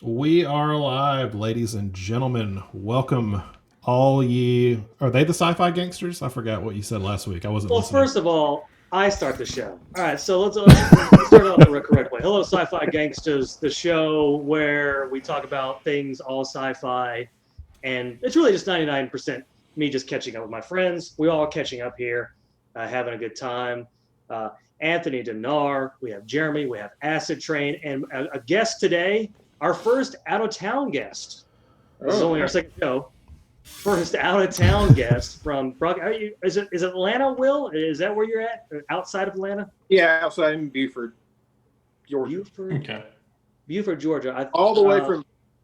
We are live, ladies and gentlemen. Welcome, all ye. Are they the Sci Fi Gangsters? I forgot what you said last week. I wasn't Well, listening. first of all, I start the show. All right, so let's start off the correct way. Hello, Sci-Fi Gangstas, the show where we talk about things all sci-fi, and it's really just 99% me just catching up with my friends. We all catching up here, having a good time. Uh, Anthony Dinar, we have Jeremy, we have Acid Train, and a guest today, our first out of town guest. This is Oh, only our second show, first out of town guest from Brock. Is it Atlanta? Will, is that where you're at? Outside of Atlanta? yeah, outside in Buford, Georgia, Buford, Okay. Buford, Georgia. all the way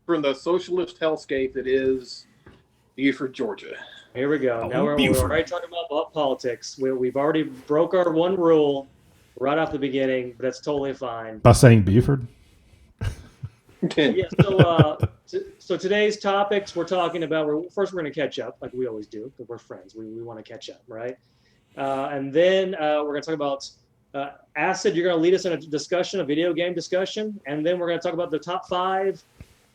from the socialist hellscape that is Buford, Georgia. Here we go. Now Oh, we're Buford. already talking about politics. We've already broke our one rule right off the beginning, but that's totally fine. By saying Buford? Yeah. So today's topics we're talking about. We're going to catch up like we always do because we're friends. We want to catch up, right? And then we're going to talk about Acid. You're going to lead us in a discussion, a video game discussion, and then we're going to talk about the top 5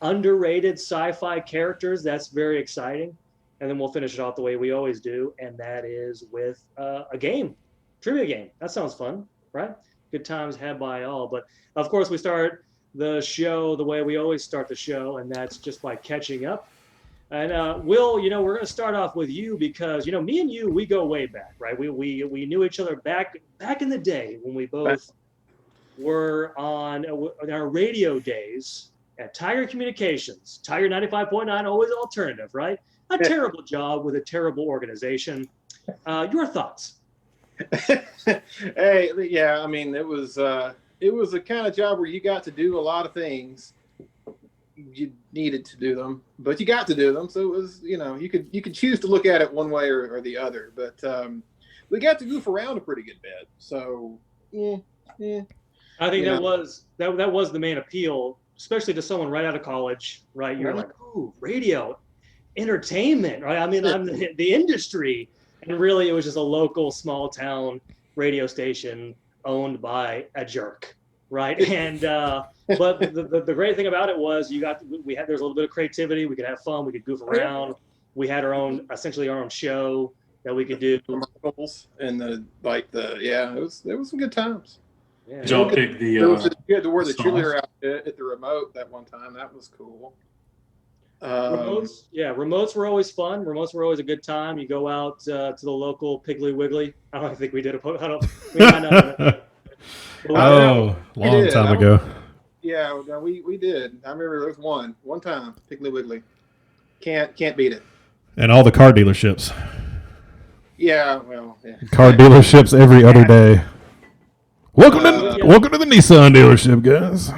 underrated sci-fi characters. That's very exciting. And then we'll finish it off the way we always do, and that is with a game, trivia game. That sounds fun, right? Good times had by all. But of course, we start the show the way we always start the show, and that's just by catching up. And Will, we're going to start off with you because me and you, we go way back, right? We knew each other back in the day when we both were on our radio days at Tiger Communications, Tiger 95.9, always alternative, right? A terrible job with a terrible organization. Your thoughts? Hey, yeah, I mean it was a kind of job where you got to do a lot of things. You needed to do them, but you got to do them. So it was, you could choose to look at it one way or the other. But we got to goof around a pretty good bit. So yeah, yeah. I think You that know. was the main appeal, especially to someone right out of college, right? You're like, ooh, radio, entertainment, right? I mean, I'm the industry, and really, it was just a local small town radio station owned by a jerk, right? And but the great thing about it was we had there's a little bit of creativity. We could have fun. We could goof around. We had essentially our own show that we could do. Commercials and yeah, it was some good times. Yeah. Did y'all pick You had to wear the songs? cheerleader outfit at the remote that one time. That was cool. Remotes were always fun. Remotes were always a good time. You go out to the local Piggly Wiggly. I don't think we did I don't. We might not. Oh, long did. time ago. Yeah, no, we did. I remember there was one time, Piggly Wiggly. Can't beat it. And all the car dealerships. Yeah, well, yeah. Car dealerships every other day. Welcome Yeah. welcome to the Nissan dealership, guys.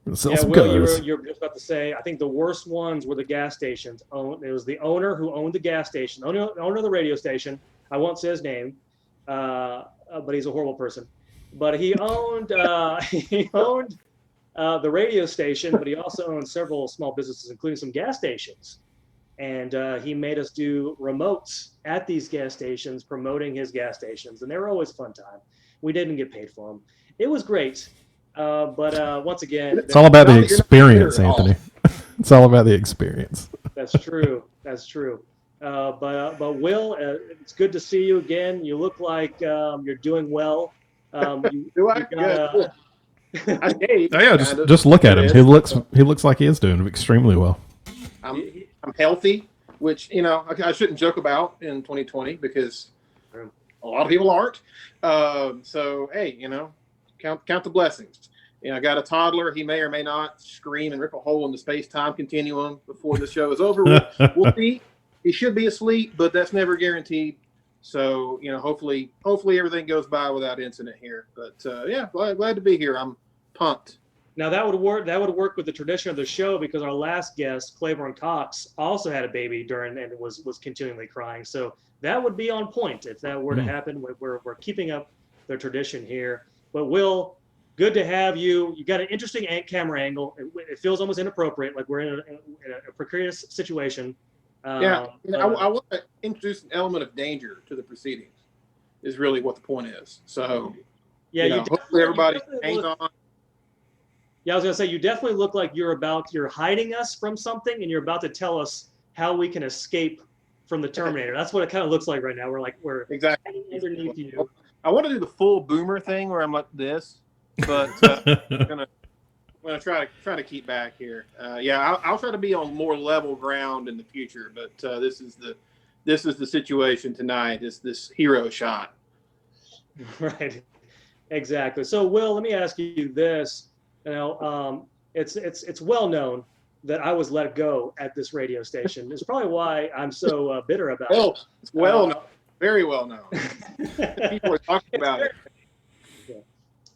Gonna sell some Will, cars. you were just about to say. I think the worst ones were the gas stations. It was the owner who owned the gas station, owner of the radio station. I won't say his name, but he's a horrible person. But he owned the radio station, but he also owned several small businesses, including some gas stations. And he made us do remotes at these gas stations, promoting his gas stations, and they were always a fun time. We didn't get paid for them. It was great, but once again, It's all about the You're not experience, bitter at all. Anthony. It's all about the experience. that's true. That's true. But Will, it's good to see you again. You look like you're doing well. Do I? You got, Good. I shaved, Oh yeah, kind of. just look at him. It He is. looks like he is doing extremely well. I'm healthy, which I shouldn't joke about in 2020 because a lot of people aren't. So hey, count the blessings. I got a toddler. He may or may not scream and rip a hole in the space-time continuum before the show is over. We'll see. He should be asleep, but that's never guaranteed. So hopefully everything goes by without incident here. But yeah, glad to be here. I'm pumped. Now that would work. That would work with the tradition of the show because our last guest, Claiborne Cox, also had a baby during and was continually crying. So that would be on point if that were to happen. We're keeping up the tradition here. But Will, good to have you. You got an interesting camera angle. It feels almost inappropriate, like we're in a precarious situation. Yeah, I want to introduce an element of danger to the proceedings. Is really what the point is. So yeah, hopefully everybody hangs on. Yeah, I was gonna say you definitely look like you're hiding us from something, and you're about to tell us how we can escape from the Terminator. That's what it kind of looks like right now. We're Exactly. hiding underneath you. I want to do the full boomer thing where I'm like this, but I'm gonna try to keep back here. I'll try to be on more level ground in the future, but this is the situation tonight. Is this hero shot? Right. Exactly. So, Will, let me ask you this. It's well known that I was let go at this radio station. It's probably why I'm so bitter about it. It's well known, very well known. People are talking about it.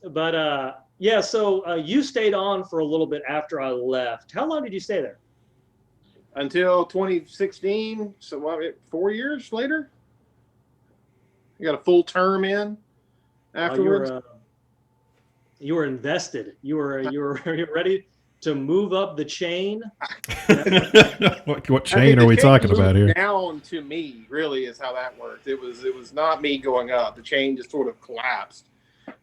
But yeah, so you stayed on for a little bit after I left. How long did you stay there? Until 2016. So 4 years later, you got a full term in. Afterwards, you were invested. You were ready to move up the chain. What chain are we talking about here? Down to me, really, is how that worked. It was not me going up. The chain just sort of collapsed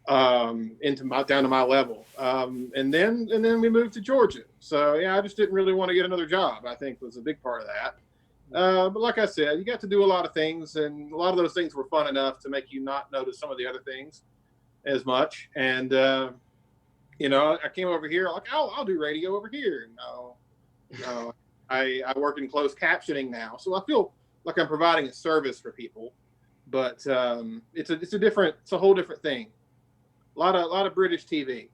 down to my level. And then we moved to Georgia. So yeah, I just didn't really want to get another job. I think was a big part of that. But like I said, you got to do a lot of things, and a lot of those things were fun enough to make you not notice some of the other things as much. And I came over here like, I'll do radio over here. No, I work in closed captioning now, so I feel like I'm providing a service for people. But it's a whole different thing. A lot of British TV.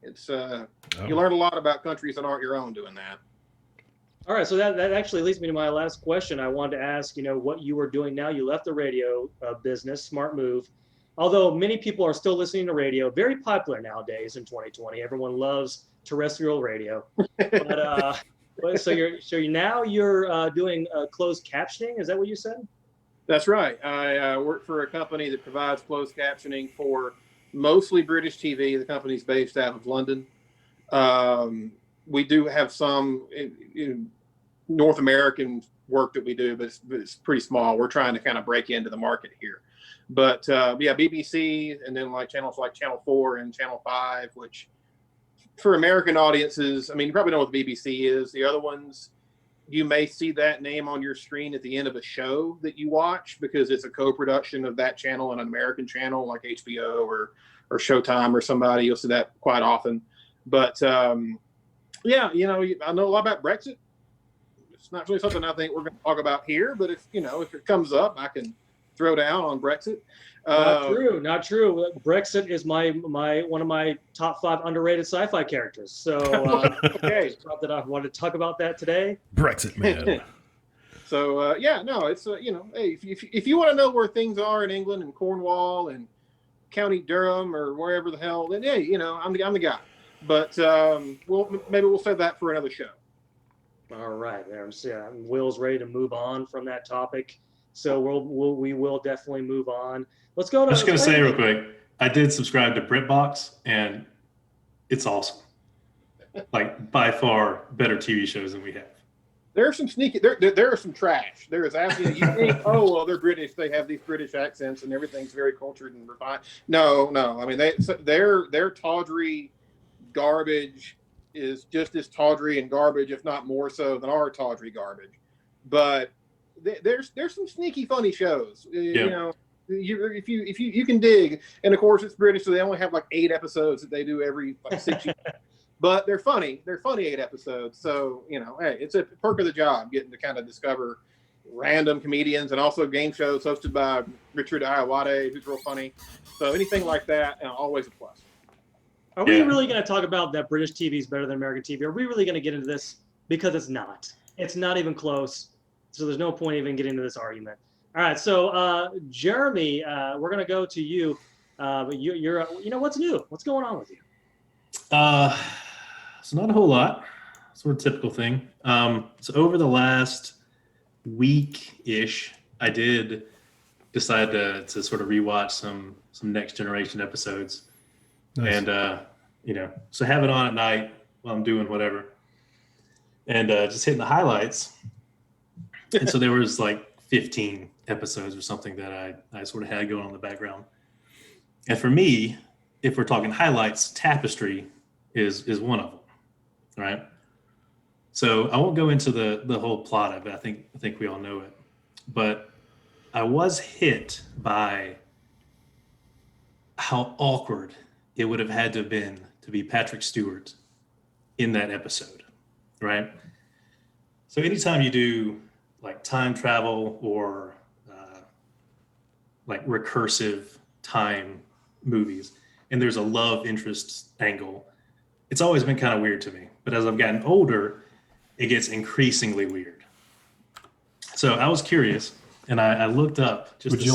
You learn a lot about countries that aren't your own doing that. All right, so that actually leads me to my last question. I wanted to ask, what you were doing now. You left the radio business, smart move. Although many people are still listening to radio, very popular nowadays in 2020. Everyone loves terrestrial radio. But so you're doing closed captioning. Is that what you said? That's right. I work for a company that provides closed captioning for mostly British TV. The company's based out of London. We do have some in North American work that we do, but it's pretty small. We're trying to kind of break into the market here. But BBC, and then like channels like Channel 4 and Channel 5, which for American audiences, I mean, you probably know what the BBC is. The other ones, you may see that name on your screen at the end of a show that you watch because it's a co-production of that channel and an American channel like HBO or Showtime or somebody. You'll see that quite often. But I know a lot about Brexit. It's not really something I think we're going to talk about here, but if it comes up, I can throw down on Brexit. Not true. Brexit is my one of my top 5 underrated sci-fi characters. So okay, thought that I wanted to talk about that today. Brexit, man. So it's hey, if you want to know where things are in England and Cornwall and County Durham or wherever the hell, then hey, I'm the guy. But maybe we'll save that for another show. All right, Will's ready to move on from that topic. So we will definitely move on. Let's go to. I'm just going to say real quick, I did subscribe to BritBox, and it's awesome. Like, by far better TV shows than we have. There are some sneaky. There are some trash. There is absolutely. You think, oh well, they're British. They have these British accents, and everything's very cultured and refined. No. I mean, their tawdry garbage is just as tawdry and garbage, if not more so, than our tawdry garbage. But there's some sneaky funny shows. Yeah. If you can dig, and of course it's British, so they only have like 8 episodes that they do every 6 years. But they're funny. They're funny 8 episodes. So hey, it's a perk of the job getting to kind of discover random comedians and also game shows hosted by Richard Ayoade, who's real funny. So anything like that, always a plus. Are we really going to talk about that British TV is better than American TV? Are we really going to get into this? Because it's not. It's not even close. So there's no point even getting into this argument. All right. So Jeremy, we're going to go to you. But you're what's new? What's going on with you? So not a whole lot. Sort of typical thing. So over the last week-ish, I did decide to sort of rewatch some Next Generation episodes. Nice. And, so have it on at night while I'm doing whatever. And just hitting the highlights. And so there was like 15 episodes or something that I sort of had going on in the background. And for me, if we're talking highlights, Tapestry is one of them. right? So I won't go into the whole plot of it. I think we all know it. But I was hit by how awkward it would have had to have been to be Patrick Stewart in that episode, right? So anytime you do like time travel or like recursive time movies, and there's a love interest angle, it's always been kind of weird to me. But as I've gotten older, it gets increasingly weird. So I was curious, and I looked up just. Would you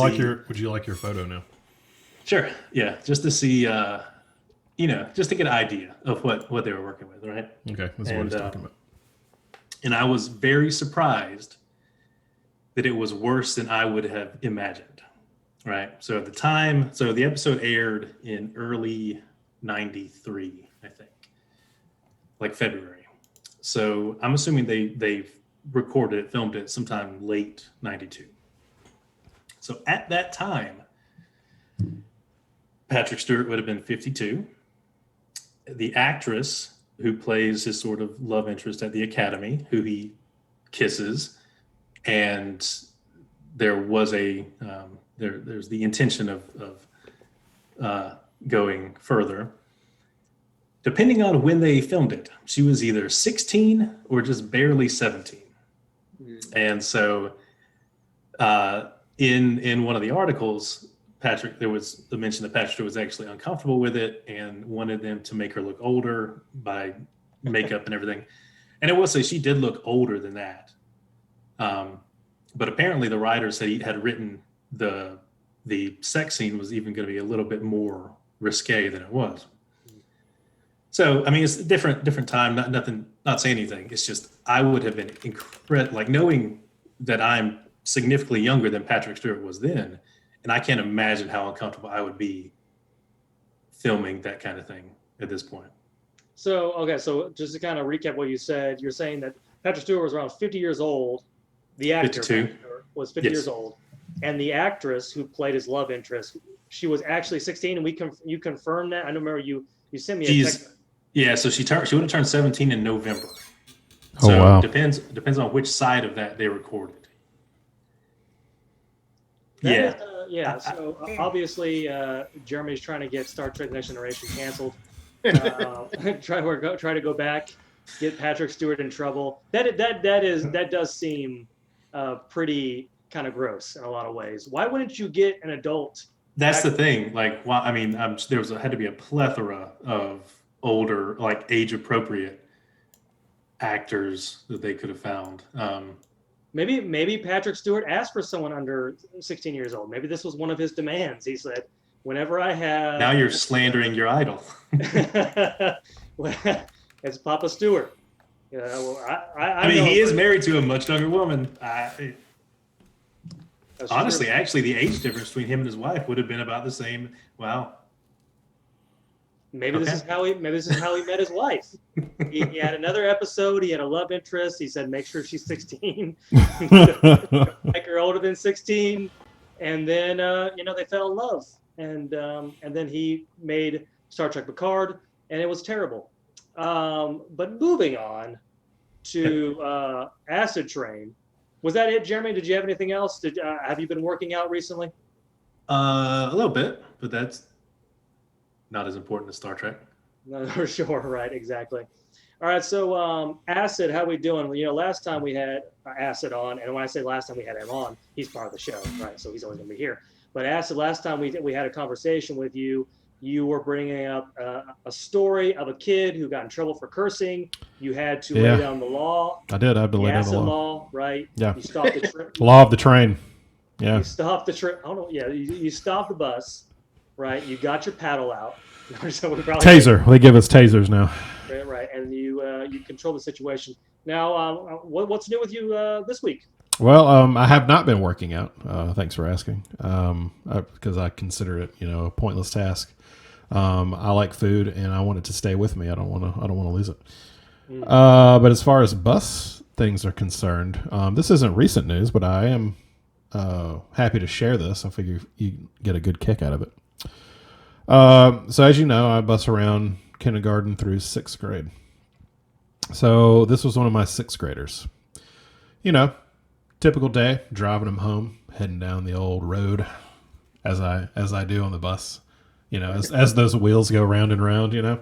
like your photo now? Sure. Yeah, just to see, just to get an idea of what they were working with, right? Okay, that's what I was talking about. And I was very surprised that it was worse than I would have imagined, right? So at the time, the episode aired in early '93, I think, like February. So I'm assuming they recorded it, filmed it sometime late '92. So at that time, Patrick Stewart would have been 52. The actress who plays his sort of love interest at the academy, who he kisses, and there was there's the intention of going further. Depending on when they filmed it, she was either 16 or just barely 17. And so in one of the articles, there was the mention that Patrick was actually uncomfortable with it and wanted them to make her look older by makeup and everything. And I will say she did look older than that. But apparently the writer said he had written the sex scene was even going to be a little bit more risque than it was. So, I mean, it's a different time, not saying anything. It's just, I would have been incredible, like knowing that I'm significantly younger than Patrick Stewart was then. And I can't imagine how uncomfortable I would be filming that kind of thing at this point. So just to kind of recap what you said, you're saying that Patrick Stewart was around 50 years old. The actor 52. was 50 years old. And the actress who played his love interest, she was actually 16. And you confirmed that? I don't remember you sent me a text. Yeah, so she would have turned 17 in November. Oh, So wow. depends on which side of that they recorded. So obviously, Jeremy's trying to get Star Trek Next Generation canceled. Try to go back, get Patrick Stewart in trouble. That does seem pretty kind of gross in a lot of ways. Why wouldn't you get an adult? That's the thing. Like, well, I mean, there had to be a plethora of older, like age-appropriate actors that they could have found. Maybe Patrick Stewart asked for someone under 16 years old. Maybe this was one of his demands. He said, "Whenever I have..." Now you're slandering your idol. It's Papa Stewart. I mean, he is married to a much younger woman. Honestly, actually, the age difference between him and his wife would have been about the same. Wow. Maybe this is how he met his wife. He had another episode. He had a love interest. He said, "Make sure she's 16." Make her older than 16, and then they fell in love, and then he made Star Trek Picard, and it was terrible. But moving on to Acid Train, was that it, Jeremy? Did you have anything else? Have you been working out recently? A little bit, but that's not as important as Star Trek. No, for sure. Right. Exactly. All right. So, Acid, how we doing? Last time we had Acid on, and when I say last time we had him on, he's part of the show, right? So he's always going to be here. But Acid, last time we had a conversation with you, you were bringing up a story of a kid who got in trouble for cursing. You had to lay down the law. I did. I had to lay down the law, right? Yeah. You stopped the train. Law of the train. Yeah. You stopped the train. Oh no. Yeah. You stopped the bus. Right, you got your paddle out. Taser. They give us tasers now. Right, and you control the situation. Now, what's new with you this week? Well, I have not been working out. Thanks for asking. Because I consider it, a pointless task. I like food, and I want it to stay with me. I don't want to lose it. But as far as bus things are concerned, this isn't recent news, but I am happy to share this. I figure you get a good kick out of it. So as you know, I bus around kindergarten through 6th grade. So this was one of my sixth graders. You know, typical day, driving him home, heading down the old road, as I do on the bus. You know, as those wheels go round and round. You know.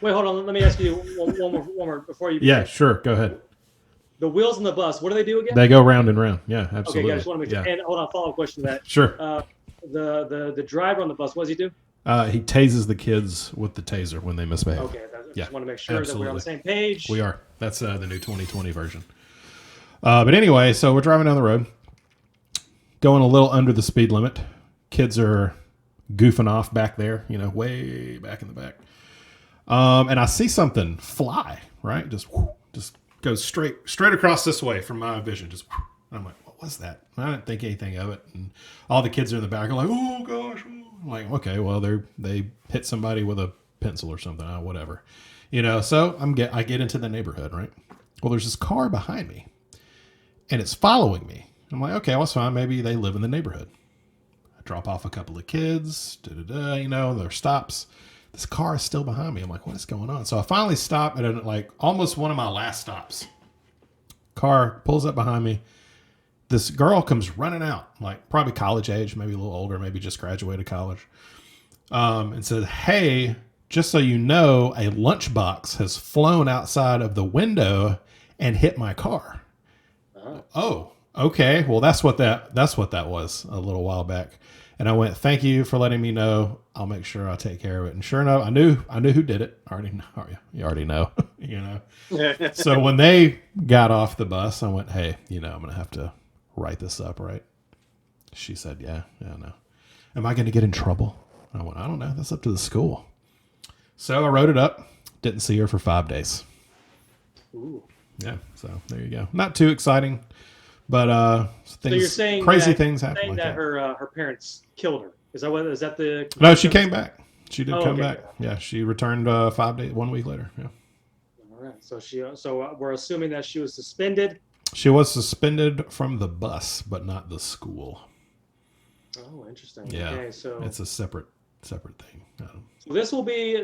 Wait, hold on. Let me ask you one more before you. Yeah, sure. Go ahead. The wheels on the bus. What do they do again? They go round and round. Yeah, absolutely. Okay, I just want to make sure. Yeah. And hold on, follow up question to that. Sure. The driver on the bus. What does he do? He tases the kids with the taser when they misbehave. Okay, I Yeah, just want to make sure that absolutely. we're on the same page. We are. That's the new 2020 version. But anyway, so we're driving down the road, going a little under the speed limit. Kids are goofing off back there, you know, way back in the back. And I see something fly, right? Just goes straight across this way from my vision. Just, I'm like, what was that? I didn't think anything of it. And all the kids are in the back are like, oh gosh. I'm like, okay, well, they hit somebody with a pencil or something, whatever. You know, so I get into the neighborhood, right? Well, there's this car behind me, and it's following me. I'm like, okay, well, it's fine. Maybe they live in the neighborhood. I drop off a couple of kids, you know, there stops. This car is still behind me. I'm like, what is going on? So I finally stop at like almost one of my last stops. Car pulls up behind me. This girl comes running out, like probably college age, maybe a little older, maybe just graduated college, and said, hey, just so you know, a lunchbox has flown outside of the window and hit my car. Oh, okay. Well, that's what that was a little while back. And I went, thank you for letting me know. I'll make sure I take care of it. And sure enough, I knew who did it. You already know, you know. So when they got off the bus, I went, hey, you know, I'm going to have to write this up, right? She said, yeah, no. Am I going to get in trouble? I went, I don't know. That's up to the school. So I wrote it up. Didn't see her for 5 days. Ooh. Yeah, so there you go. Not too exciting, but So you're saying crazy that, things happen. saying Like that that. her parents killed her. Is that the? No, she came back. She did come okay. back. Yeah, she returned 5 days, 1 week later. Yeah. All right. So we're assuming that she was suspended. She was suspended from the bus, but not the school. Oh, interesting. Yeah, Okay, so it's a separate thing. So this will be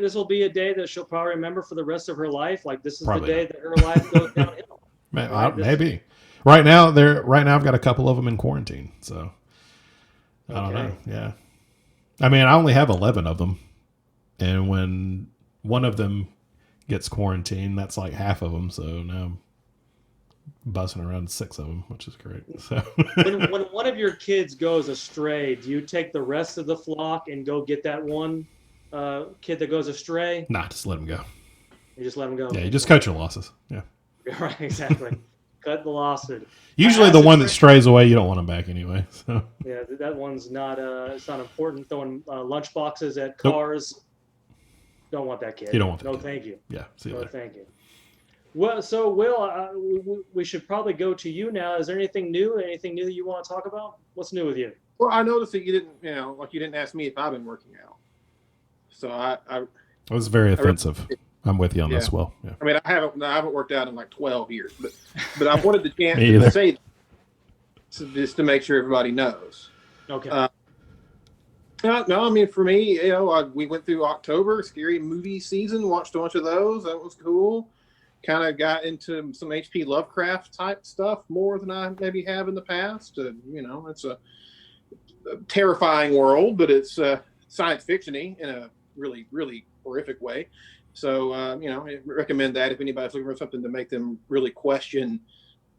a day that she'll probably remember for the rest of her life. Like this is Probably the day that her life goes downhill. Maybe. Right now, I've got a couple of them in quarantine, so I don't know. Yeah, I mean, I only have 11 of them, and when one of them gets quarantined, that's like half of them. So now I'm bussing around 6 of them, which is great. So when one of your kids goes astray, do you take the rest of the flock and go get that one kid that goes astray? Nah, just let him go. You just let him go. Yeah, you just cut your losses. Yeah. Right, exactly. Cut the losses. Usually the one that strays away, you don't want them back anyway. So yeah, that one's not. It's not important. Throwing lunch boxes at cars. Don't want that kid. You don't want that No, kid. thank you. Yeah. See you No, later. thank you. Well, so Will, we should probably go to you now. Is there anything new? Anything new that you want to talk about? What's new with you? Well, I noticed that you didn't, you didn't ask me if I've been working out. So It was very offensive. I'm with you on this, Will. Yeah. I mean, I haven't worked out in like 12 years, but I wanted the chance Me to either. say just to make sure everybody knows. Okay. No, I mean, for me, we went through October, scary movie season, watched a bunch of those. That was cool. Kind of got into some H.P. Lovecraft type stuff more than I maybe have in the past. It's a terrifying world, but it's science fiction-y in a really, really horrific way. So, I recommend that if anybody's looking for something to make them really question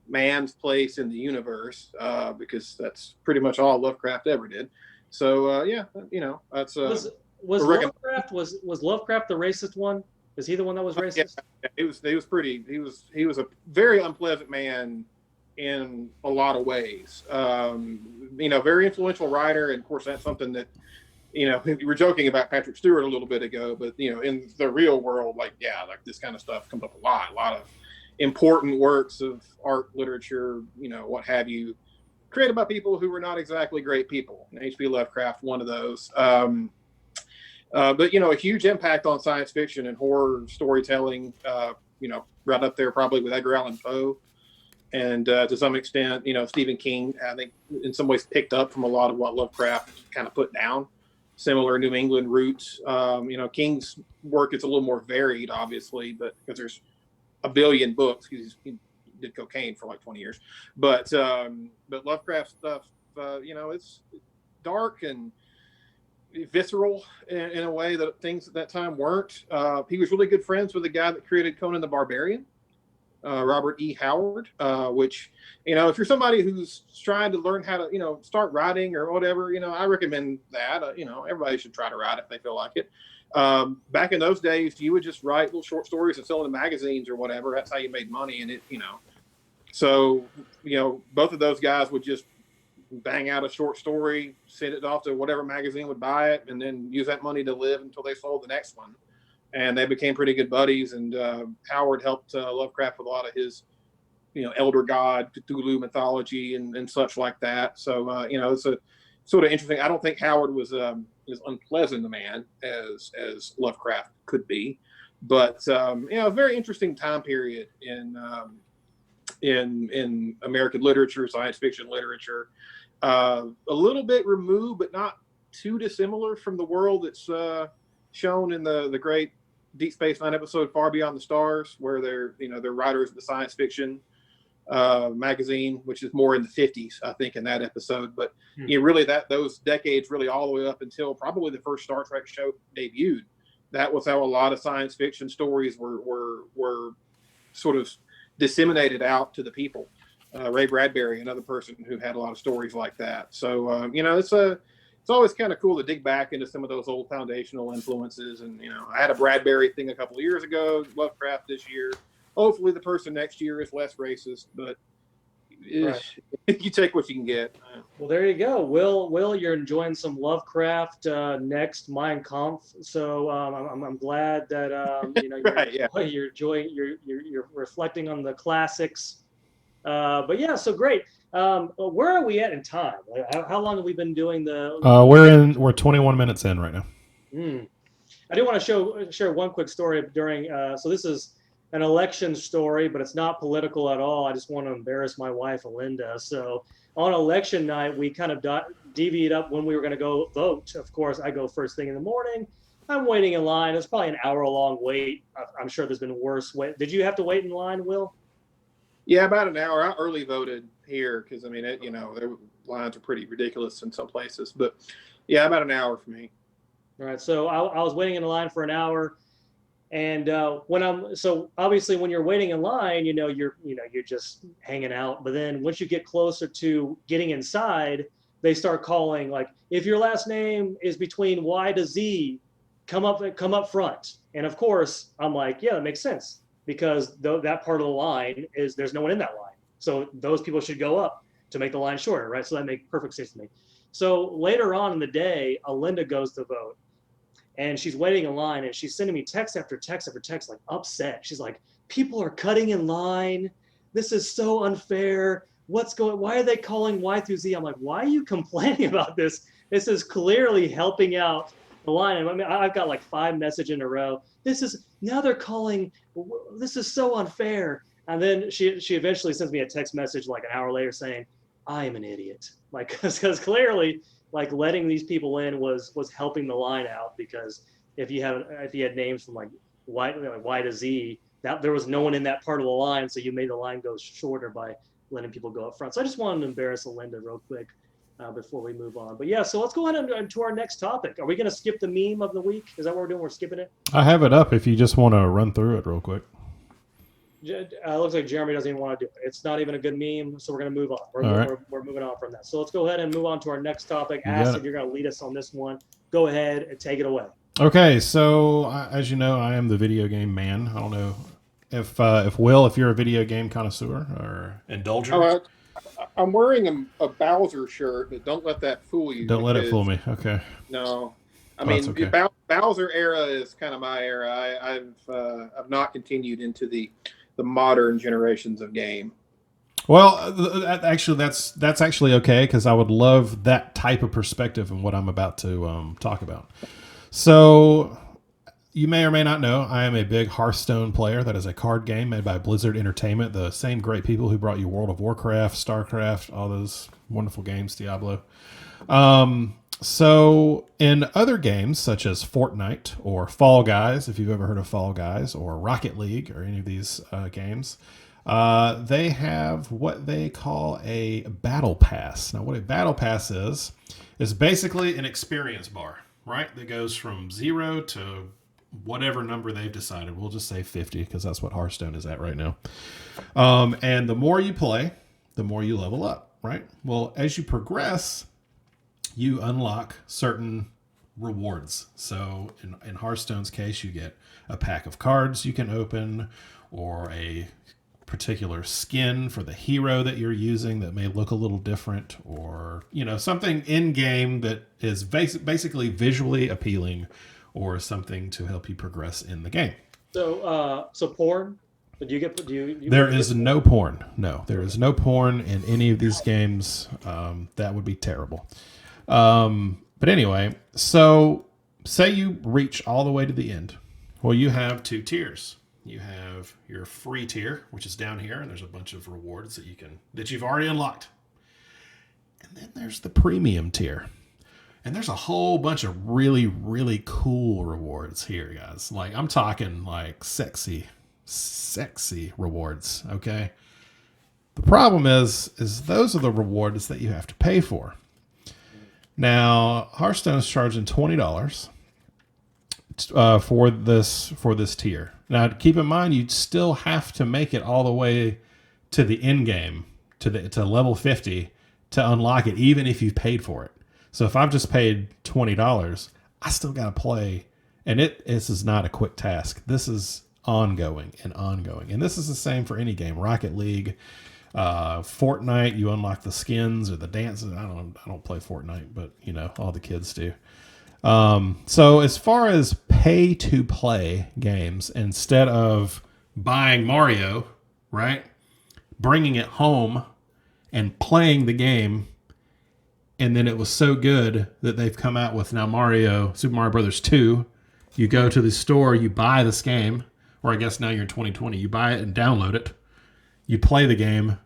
man's place in the universe, because that's pretty much all Lovecraft ever did. So, that's was Lovecraft was Lovecraft the racist one? Is he the one that was racist? Yeah, he was a very unpleasant man in a lot of ways. Very influential writer, and of course that's something that we were joking about Patrick Stewart a little bit ago, but in the real world, like this kind of stuff comes up a lot of important works of art, literature, what have you, created by people who were not exactly great people. And H.P. Lovecraft, one of those. But a huge impact on science fiction and horror storytelling, right up there probably with Edgar Allan Poe, and to some extent, Stephen King, I think in some ways picked up from a lot of what Lovecraft kind of put down. Similar New England roots. King's work is a little more varied, obviously, but because there's a billion books. He did cocaine for like 20 years, but Lovecraft stuff, it's dark and visceral in a way that things at that time weren't. He was really good friends with the guy that created Conan the Barbarian, Robert E. Howard, which, if you're somebody who's trying to learn how to, start writing or whatever, I recommend that. Everybody should try to write if they feel like it. Back in those days, you would just write little short stories and sell them to magazines or whatever. That's how you made money. And so, both of those guys would just bang out a short story, send it off to whatever magazine would buy it, and then use that money to live until they sold the next one. And they became pretty good buddies. And Howard helped Lovecraft with a lot of his, elder god, Cthulhu mythology and such like that. So, it's a sort of interesting. I don't think Howard was as unpleasant a man as Lovecraft could be, but a very interesting time period in American literature, science fiction literature. A little bit removed, but not too dissimilar from the world that's shown in the great Deep Space Nine episode Far Beyond the Stars, where they're writers of the science fiction magazine, which is more in the 50s, I think, in that episode. But really those decades, really all the way up until probably the first Star Trek show debuted, that was how a lot of science fiction stories were sort of disseminated out to the people. Ray Bradbury, another person who had a lot of stories like that. So it's always kind of cool to dig back into some of those old foundational influences. And I had a Bradbury thing a couple of years ago, Lovecraft this year. Hopefully the person next year is less racist, but you take what you can get. Well, there you go. Will, you're enjoying some Lovecraft next, Mein Kampf. So I'm glad that you're enjoying, you're reflecting on the classics. But yeah, so great. Where are we at in time? How long have we been doing the? We're 21 minutes in right now. I do want to share one quick story during. So this is an election story, but it's not political at all. I just want to embarrass my wife, Alinda. So on election night, we kind of deviated up when we were going to go vote. Of course, I go first thing in the morning. I'm waiting in line. It's probably an hour-long wait. I'm sure there's been worse wait. Did you have to wait in line, Will? Yeah, about an hour. I early voted here because their lines are pretty ridiculous in some places. But yeah, about an hour for me. All right. So I was waiting in line for an hour, and obviously when you're waiting in line, you're just hanging out. But then once you get closer to getting inside, they start calling, like, if your last name is between Y to Z, come up front. And of course, I'm like, yeah, that makes sense, because that part of the line there's no one in that line. So those people should go up to make the line shorter, right? So that makes perfect sense to me. So later on in the day, Alinda goes to vote, and she's waiting in line, and she's sending me text after text after text, like upset. She's like, people are cutting in line. This is so unfair. Why are they calling Y through Z? I'm like, why are you complaining about this? This is clearly helping out the line. I mean, I've got like 5 messages in a row. Now they're calling, this is so unfair. And then she eventually sends me a text message like an hour later saying, I am an idiot. Like, because clearly, like, letting these people in was helping the line out, because if you had names from like Y to Z, that there was no one in that part of the line, so you made the line go shorter by letting people go up front. So I just wanted to embarrass Alinda real quick before we move on. But yeah, so let's go ahead and to our next topic. Are we going to skip the meme of the week? Is that what we're doing? We're skipping it? I have it up if you just want to run through it real quick. Looks like Jeremy doesn't even want to do it. It's not even a good meme, so we're going to move on. We're moving on from that. So let's go ahead and move on to our next topic. Acid, you're going to lead us on this one. Go ahead and take it away. Okay, so as you know, I am the video game man. I don't know if Will, if you're a video game connoisseur or indulger. I'm wearing a Bowser shirt, but don't let that fool you. Don't let it fool me. Okay. No. I mean, okay. Bowser era is kind of my era. I've not continued into the modern generations of game. Well, actually, that's actually okay, because I would love that type of perspective in what I'm about to talk about. So, you may or may not know, I am a big Hearthstone player. That is a card game made by Blizzard Entertainment, the same great people who brought you World of Warcraft, StarCraft, all those wonderful games, Diablo. So in other games such as Fortnite or Fall Guys, if you've ever heard of Fall Guys, or Rocket League or any of these games, they have what they call a battle pass. Now, what a battle pass is basically an experience bar, right? That goes from 0 to whatever number they've decided. We'll just say 50 because that's what Hearthstone is at right now. And the more you play, the more you level up, right? Well, as you progress, you unlock certain rewards. So in Hearthstone's case, you get a pack of cards you can open, or a particular skin for the hero that you're using that may look a little different, or something in game that is basically visually appealing, or something to help you progress in the game. So porn. There is no porn. No, there is no porn in any of these games. That would be terrible. But anyway, so say you reach all the way to the end. Well, you have 2 tiers. You have your free tier, which is down here, and there's a bunch of rewards that you've already unlocked. And then there's the premium tier. And there's a whole bunch of really, really cool rewards here, guys. Like, I'm talking like sexy rewards, okay? The problem is those are the rewards that you have to pay for. Now, Hearthstone is charging $20 for this tier. Now, keep in mind, you still have to make it all the way to the end game, to level 50, to unlock it, even if you've paid for it. So if I've just paid $20, I still got to play, and this is not a quick task. This is ongoing, and this is the same for any game. Rocket League, Fortnite, you unlock the skins or the dances. I don't play Fortnite, but all the kids do. So as far as pay to play games, instead of buying Mario, right, bringing it home and playing the game, and then it was so good that they've come out with now Super Mario Brothers 2. You go to the store, you buy this game, or I guess now you're in 2020, you buy it and download it. You play the game,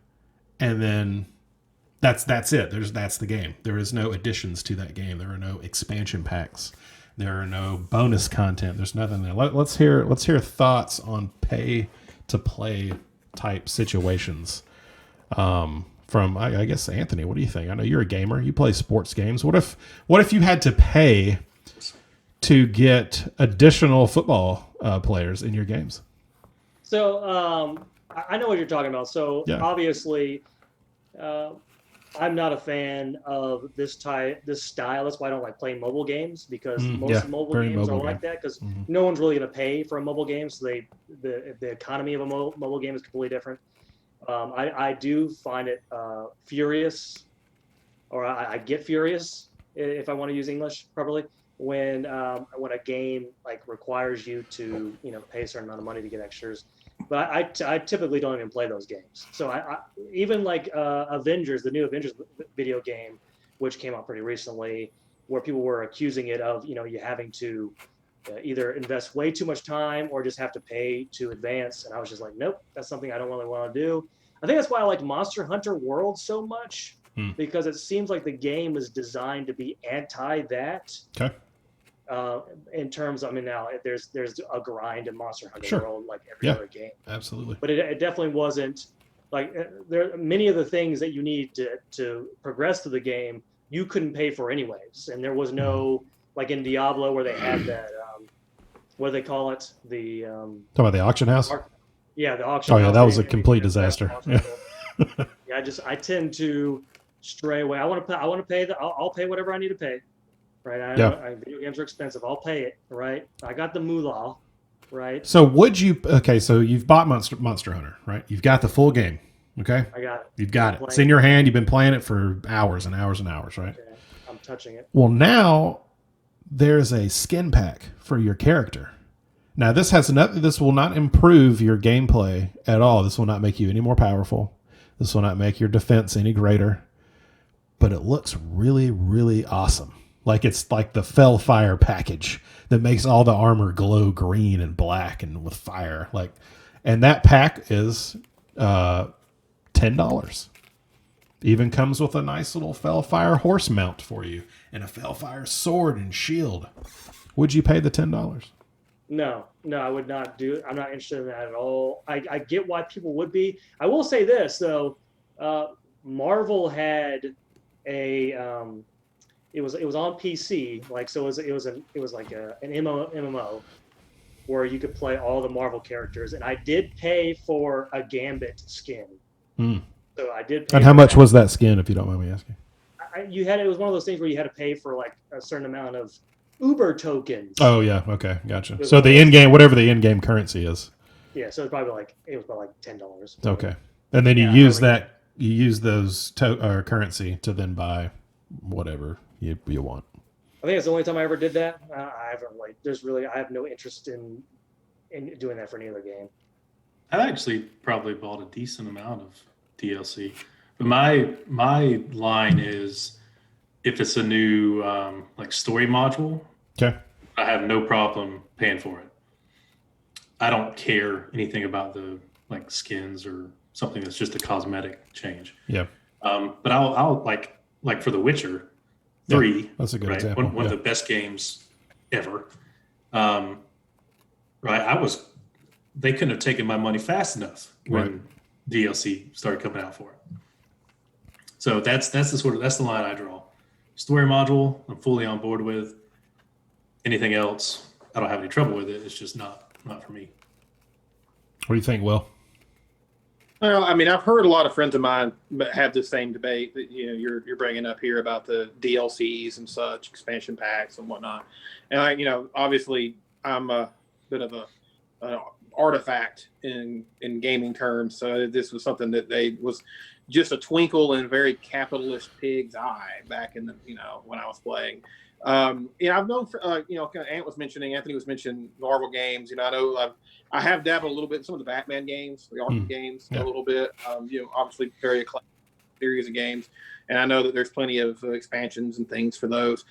and then that's it. That's the game. There is no additions to that game. There are no expansion packs. There are no bonus content. There's nothing there. Let's hear thoughts on pay to play type situations. From I guess Anthony, what do you think? I know you're a gamer. You play sports games. What if you had to pay to get additional football players in your games? So I know what you're talking about. So yeah. Obviously, I'm not a fan of this style. That's why I don't like playing mobile games, because most mobile games are like that, because no one's really going to pay for a mobile game. So the economy of a mobile game is completely different. I do find it furious, or I get furious, if I want to use English properly, when a game like requires you to pay a certain amount of money to get extras. But I typically don't even play those games. So I even like Avengers, the new Avengers video game, which came out pretty recently, where people were accusing it of you having to either invest way too much time or just have to pay to advance. And I was just like, nope, that's something I don't really want to do. I think that's why I like Monster Hunter World so much, because it seems like the game is designed to be anti that. Okay. In terms, now there's a grind in Monster Hunter World like every other game. Absolutely. But it definitely wasn't like there. Many of the things that you need to progress through the game, you couldn't pay for anyways, and there was no like in Diablo where they had that. What do they call it? The talking about the auction house. Yeah, the auction. Oh yeah, that was a complete disaster. Yeah, I tend to stray away. I want to pay. I'll pay whatever I need to pay. Right. Video games are expensive. I'll pay it. Right. I got the moolah. Right. So would you? Okay. So you've bought Monster Hunter, right? You've got the full game. Okay. I got it. You've got it. It's in your hand. You've been playing it for hours and hours and hours, right? Okay. I'm touching it. Well, now there's a skin pack for your character. Now this will not improve your gameplay at all. This will not make you any more powerful. This will not make your defense any greater. But it looks really, really awesome. Like it's like the Fellfire package that makes all the armor glow green and black and with fire. And that pack is $10. Even comes with a nice little Fellfire horse mount for you and a Fellfire sword and shield. Would you pay the $10? No, I would not do it. I'm not interested in that at all. I get why people would be. I will say this though, Marvel had a it was on PC, like so it was like an MMO where you could play all the Marvel characters, and I did pay for a Gambit skin. So I did pay. And how much was that skin, if you don't mind me asking? It was one of those things where you had to pay for like a certain amount of Uber tokens. Oh yeah, okay, gotcha. So the in-game, whatever the in-game currency is. Yeah, so it was probably like $10. Okay, and then you use those currency to then buy whatever you want. I think it's the only time I ever did that. I haven't I have no interest in doing that for any other game. I actually probably bought a decent amount of DLC, but my line is if it's a new like story module, okay, I have no problem paying for it. I don't care anything about the like skins or something that's just a cosmetic change. Yeah. But I'll like for The Witcher 3. That's a good right? example. One of the best games ever. Right. They couldn't have taken my money fast enough when DLC started coming out for it. So that's the line I draw. Story module, I'm fully on board with. Anything else, I don't have any trouble with it. It's just not for me. What do you think, Will? Well, I mean, I've heard a lot of friends of mine have the same debate that you're bringing up here about the DLCs and such, expansion packs and whatnot. And obviously, I'm a bit of an artifact in gaming terms. So this was something that was just a twinkle in a very capitalist pig's eye back in the when I was playing. I've known Anthony was mentioning Marvel games. I know I have dabbled a little bit in some of the Batman games, the Arkham games, a little bit. Obviously very eclectic series of games, and I know that there's plenty of expansions and things for those.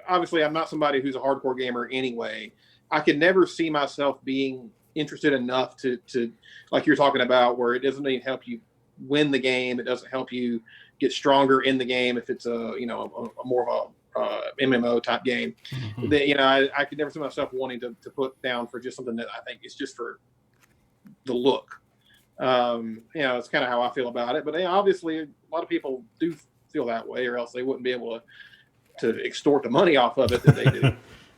Obviously I'm not somebody who's a hardcore gamer anyway. I could never see myself being interested enough to like you're talking about, where it doesn't even help you win the game. It doesn't help you get stronger in the game if it's a more of a MMO type game. I could never see myself wanting to put down for just something that I think is just for the look. It's kind of how I feel about it. But obviously, a lot of people do feel that way, or else they wouldn't be able to extort the money off of it that they do.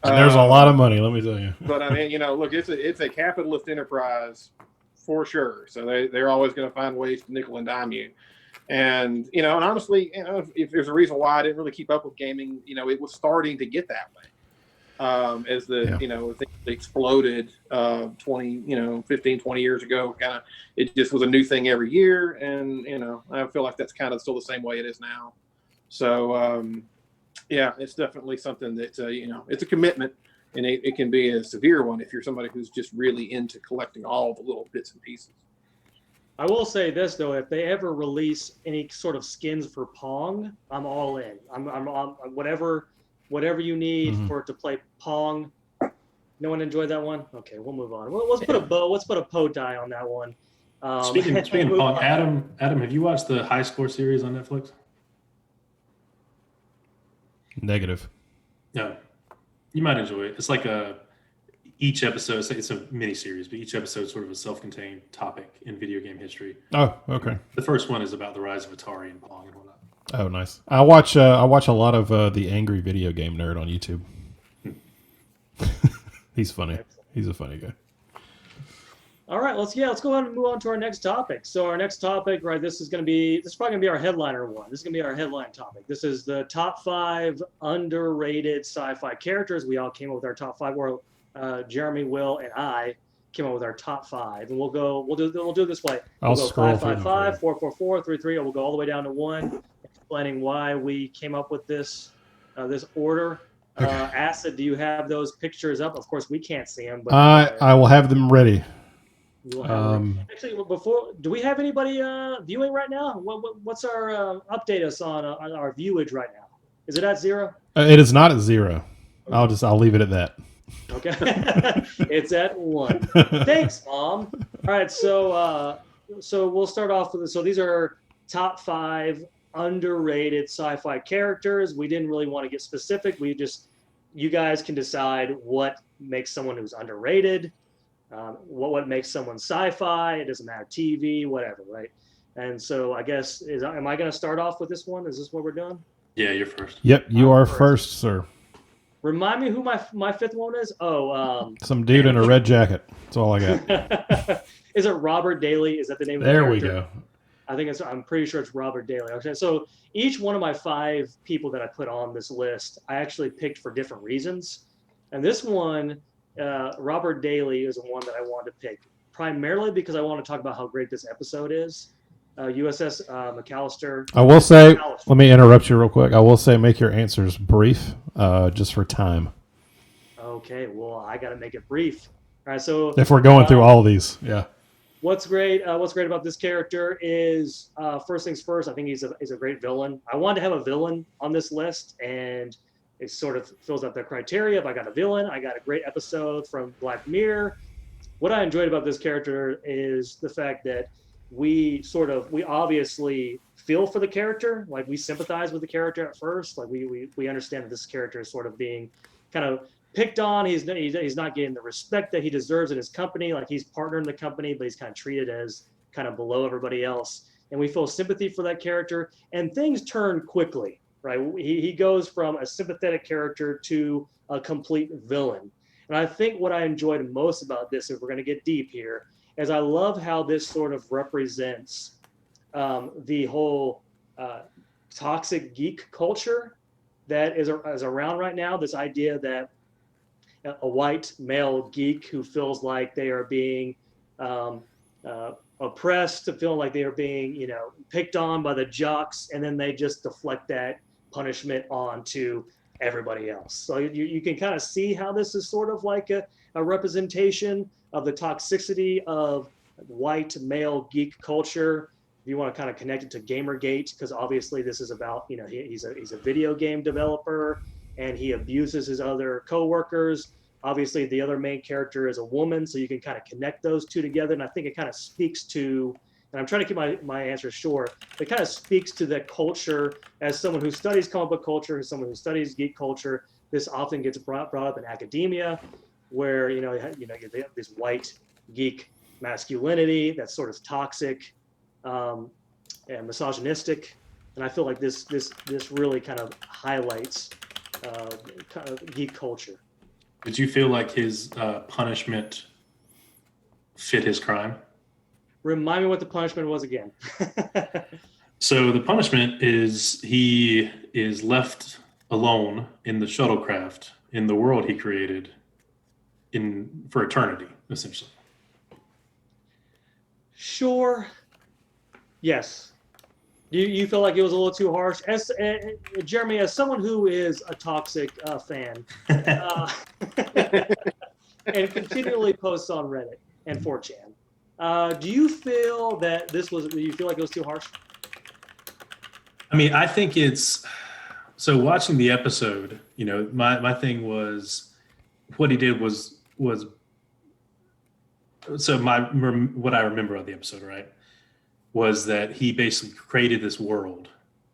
And there's a lot of money, let me tell you. But I mean, look, it's a capitalist enterprise for sure. So they're always going to find ways to nickel and dime you. And and honestly, if there's a reason why I didn't really keep up with gaming, it was starting to get that way. As the things exploded 15, 20 years ago, kind of it just was a new thing every year, and I feel like that's kind of still the same way it is now. So it's definitely something that it's a commitment, and it can be a severe one if you're somebody who's just really into collecting all the little bits and pieces. I will say this though: if they ever release any sort of skins for Pong, I'm all in. I'm whatever you need for it to play Pong. No one enjoyed that one. Okay, we'll move on. Well, let's put a bow tie on that one. Speaking of Pong, Adam, have you watched the High Score series on Netflix? Negative. No, you might enjoy it. It's like each episode, it's a mini series, but each episode is sort of a self-contained topic in video game history. Oh, okay. The first one is about the rise of Atari and Pong and whatnot. Oh, nice. I watch a lot of the Angry Video Game Nerd on YouTube. He's funny. He's a funny guy. All right, let's go ahead and move on to our next topic. So our next topic, right, this is probably gonna be our headliner one. This is gonna be our headline topic. This is the top 5 underrated sci-fi characters. We all came up with our top 5. Or Jeremy, Will, and I came up with our top 5, and we'll do it this way. We'll go 5, 5, 5, 4, 4, 4, 3, 3, and we'll go all the way down to 1, explaining why we came up with this order. Acid, do you have those pictures up? Of course, we can't see them, but I will have them ready. Actually, do we have anybody viewing right now? What's our update us on our viewage right now? Is it at 0? It is not at 0. Okay. I'll leave it at that. Okay, it's at 1. Thanks, Mom. All right, so so we'll start off with so these are top 5 underrated sci-fi characters. We didn't really want to get specific. You guys can decide what makes someone who's underrated, what makes someone sci-fi. It doesn't matter, TV, whatever, right? And so I guess am I going to start off with this one? Is this what we're doing? Yeah, you're first. Yep, you are first, sir. Remind me who my 5th one is. Some dude in a red jacket. That's all I got. Is it Robert Daly? Is that the name of the There character? we go. I think I'm pretty sure it's Robert Daly. Okay, so each one of my 5 people that I put on this list, I actually picked for different reasons. And this one, Robert Daly, is the one that I wanted to pick primarily because I want to talk about how great this episode is. USS McAllister. I will say, let me interrupt you real quick. I will say, make your answers brief, just for time. Okay, well, I got to make it brief. All right, so if we're going through all of these, yeah. What's great about this character is first things first. I think he's a great villain. I wanted to have a villain on this list, and it sort of fills out the criteria. If I got a villain, I got a great episode from Black Mirror. What I enjoyed about this character is the fact that we obviously feel for the character, like we sympathize with the character at first, like we understand that this character is sort of being kind of picked on. He's not getting the respect that he deserves in his company. Like he's partner in the company, but he's kind of treated as kind of below everybody else. And we feel sympathy for that character. And things turn quickly, right? He goes from a sympathetic character to a complete villain. And I think what I enjoyed most about this, if we're going to get deep here, is I love how this sort of represents the whole toxic geek culture that is around right now. This idea that a white male geek who feels like they are being oppressed, feeling like they are being, picked on by the jocks, and then they just deflect that punishment onto everybody else. So you can kind of see how this is sort of like a representation of the toxicity of white male geek culture. If you want to kind of connect it to Gamergate, because obviously this is about, he's a video game developer and he abuses his other coworkers. Obviously the other main character is a woman, so you can kind of connect those two together. And I think it kind of speaks to, and I'm trying to keep my answer short, it kind of speaks to the culture. As someone who studies comic book culture, as someone who studies geek culture, this often gets brought up in academia, where you have this white geek masculinity that's sort of toxic and misogynistic, and I feel like this really kind of highlights kind of geek culture. Did you feel like his punishment fit his crime? Remind me what the punishment was again. So the punishment is he is left alone in the shuttlecraft in the world he created for eternity, essentially. Sure. Yes. Do you feel like it was a little too harsh? As Jeremy, as someone who is a toxic fan and continually posts on Reddit and 4chan, do you feel that do you feel like it was too harsh? I mean, I think so watching the episode, my thing was what he did was so what I remember of the episode, right, was that he basically created this world,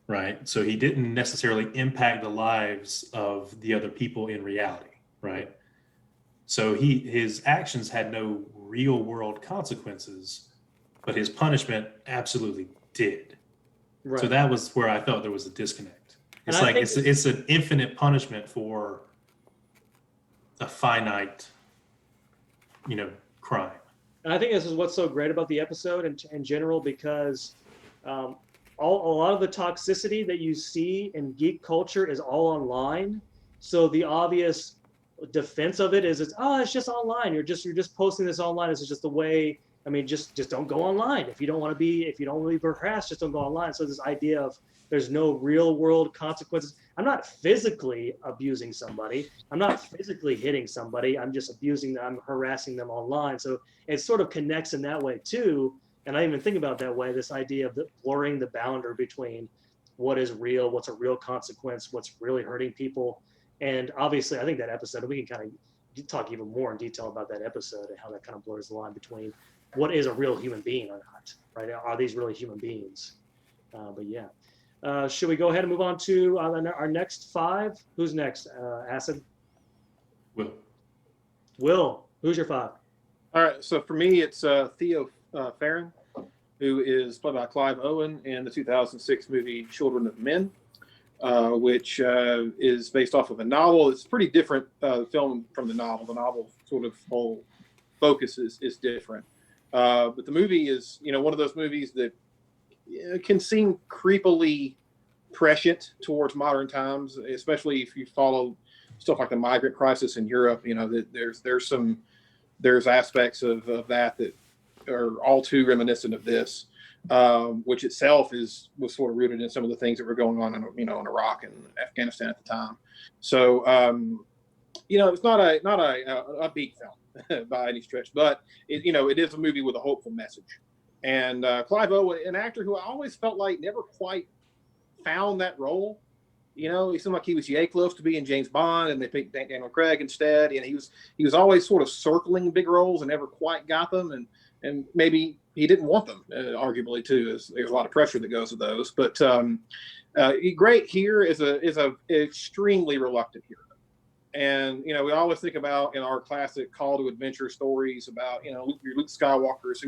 right? So he didn't necessarily impact the lives of the other people in reality, right? So his actions had no real world consequences, but his punishment absolutely did. Right. So that was where I felt there was a disconnect. It's like it's an infinite punishment for a finite, crime. And I think this is what's so great about the episode in general, because a lot of the toxicity that you see in geek culture is all online. So the obvious defense of it is it's just online. You're just posting this online. This is just the way. I mean, just don't go online. If you don't want to be harassed, just don't go online. So this idea of there's no real world consequences. I'm not physically abusing somebody. I'm not physically hitting somebody. I'm just abusing them. I'm harassing them online. So it sort of connects in that way too. And I even think about it that way, this idea of blurring the boundary between what is real, what's a real consequence, what's really hurting people. And obviously I think that episode, we can kind of talk even more in detail about that episode and how that kind of blurs the line between what is a real human being or not, right? Are these really human beings? But yeah. Should we go ahead and move on to our next 5? Who's next? Acid? Will, who's your 5? All right, so for me, it's Theo Farron, who is played by Clive Owen in the 2006 movie Children of Men, which is based off of a novel. It's a pretty different film from the novel. The novel sort of whole focus is different. But the movie is, one of those movies that can seem creepily prescient towards modern times, especially if you follow stuff like the migrant crisis in Europe. That there's aspects of that are all too reminiscent of this, which itself was sort of rooted in some of the things that were going on in Iraq and Afghanistan at the time. So it's not a big film by any stretch, but it is a movie with a hopeful message. And Clive Owen, an actor who I always felt like never quite found that role. He seemed like he was yay close to being James Bond, and they picked Daniel Craig instead. And he was always sort of circling big roles and never quite got them. And maybe he didn't want them, arguably too. There's a lot of pressure that goes with those. But great here is a extremely reluctant hero. And we always think about in our classic call to adventure stories about your Luke Skywalkers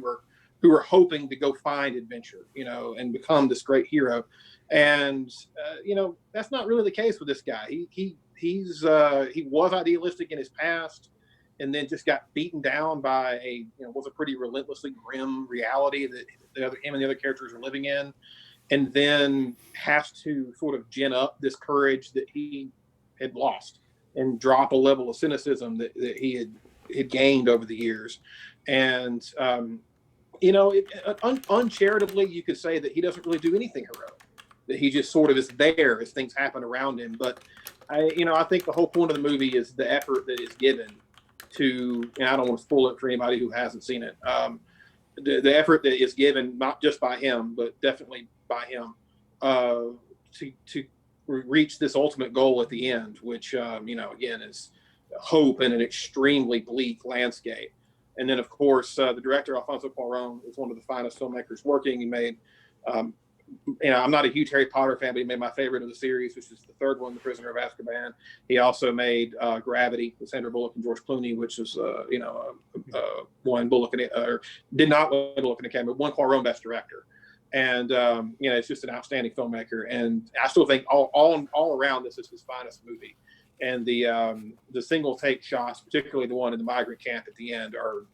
who are hoping to go find adventure, and become this great hero. And that's not really the case with this guy. He was idealistic in his past, and then just got beaten down by was a pretty relentlessly grim reality that him and the other characters are living in, and then has to sort of gin up this courage that he had lost and drop a level of cynicism that he had gained over the years. And uncharitably, you could say that he doesn't really do anything heroic, that he just sort of is there as things happen around him. But I think the whole point of the movie is the effort that is given to, and I don't want to spoil it for anybody who hasn't seen it, the effort that is given, not just by him, but definitely by him, to reach this ultimate goal at the end, which, again, is hope in an extremely bleak landscape. And then, of course, the director, Alfonso Cuarón, is one of the finest filmmakers working. He made, I'm not a huge Harry Potter fan, but he made my favorite of the series, which is the third one, The Prisoner of Azkaban. He also made Gravity with Sandra Bullock and George Clooney, which was, won Bullock, or did not win Bullock and Academy, but won Cuarón Best Director. And, it's just an outstanding filmmaker. And I still think all around this is his finest movie. And the single take shots, particularly the one in the migrant camp at the end, are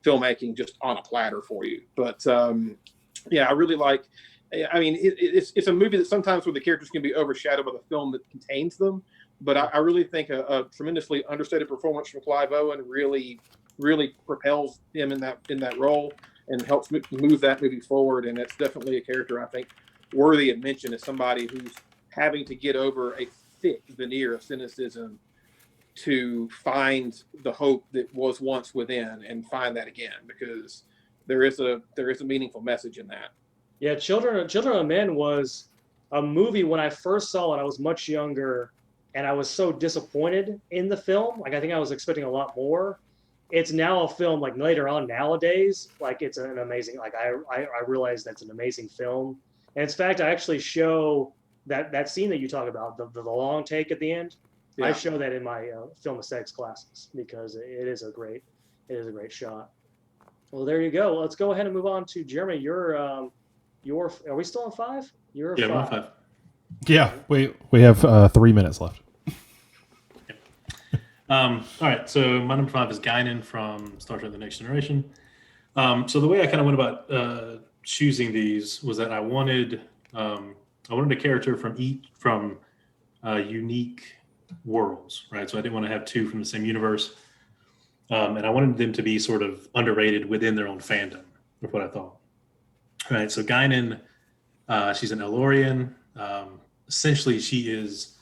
filmmaking just on a platter for you. But I really like. I mean, it's a movie that sometimes where the characters can be overshadowed by the film that contains them. But I really think a tremendously understated performance from Clive Owen really propels him in that role and helps move that movie forward. And it's definitely a character I think worthy of mention as somebody who's having to get over a thick veneer of cynicism to find the hope that was once within and find that again, because there is a meaningful message in that. Yeah, Children of Men was a movie when I first saw it. I was much younger, and I was so disappointed in the film. Like, I think I was expecting a lot more. It's now a film, like, later on nowadays, like, it's an amazing, like, I realize that's an amazing film. And in fact, I actually show that scene that you talk about, the long take at the end. Yeah. I show that in my film aesthetics classes because it is a great shot. Well, there you go. Let's go ahead and move on to Jeremy. Are we still on 5? You're 5. We're on 5. Yeah, we have 3 minutes left. All right, so my number 5 is Guinan from Star Trek: The Next Generation. So the way I kind of went about choosing these was that I wanted a character from unique worlds, right? So I didn't want to have 2 from the same universe, and I wanted them to be sort of underrated within their own fandom. That's what I thought. All right, so Guinan, she's an Elorian. Essentially, she is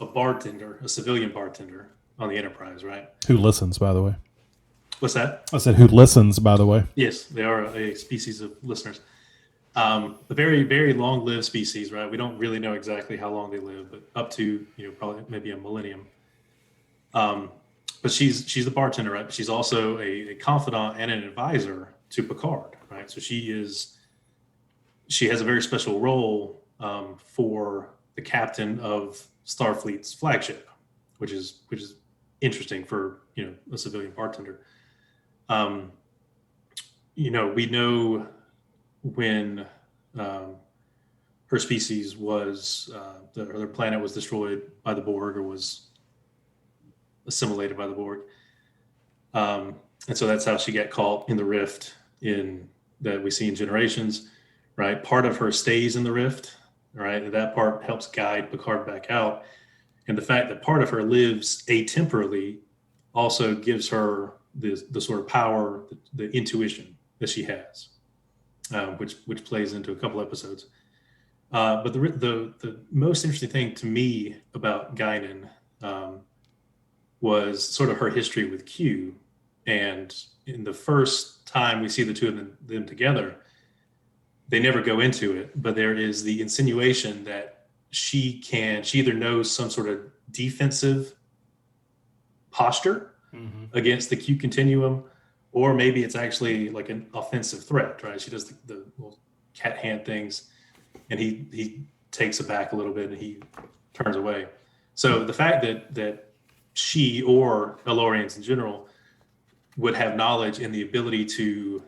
a bartender, a civilian bartender on the Enterprise, right? Who listens, by the way? What's that? I said who listens, by the way. Yes, they are a species of listeners. A very, very long-lived species, right? We don't really know exactly how long they live, but up to, probably maybe a millennium. but she's the bartender, right? But she's also a confidant and an advisor to Picard, right? So she has a very special role for the captain of Starfleet's flagship, which is interesting for a civilian bartender. We know when her species was their planet was destroyed by the Borg, or was assimilated by the Borg, and so that's how she got caught in the rift that we see in Generations, right? Part of her stays in the rift, right? And that part helps guide Picard back out, and the fact that part of her lives atemporally also gives her the sort of power, the intuition that she has, which plays into a couple episodes. But the most interesting thing to me about Guinan was sort of her history with Q. And in the first time we see the two of them together, they never go into it, but there is the insinuation that she either knows some sort of defensive posture against the Q continuum, or maybe it's actually like an offensive threat, right? She does the little cat hand things, and he takes it back a little bit and he turns away. So the fact that she, or Elorians in general, would have knowledge and the ability to